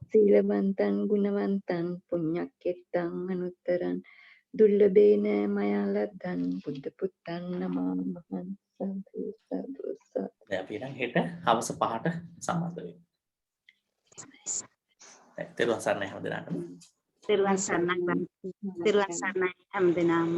සීලවන්තං ගුණවන්තං පුඤ්ඤක්කෙත්තං අනුත්තරං දුර්ලභේන මයා ලද්දං බුද්ධ පුත්තං නමාමහං සාදු සාදු සාදු.
දැන් අපි නම් හෙට හවස 5ට සම්බන්ධ වෙමු. තෙරුවන් සරණයි හැමදෙනාටම.
තෙරුවන් සරණයි හැමදෙනාම.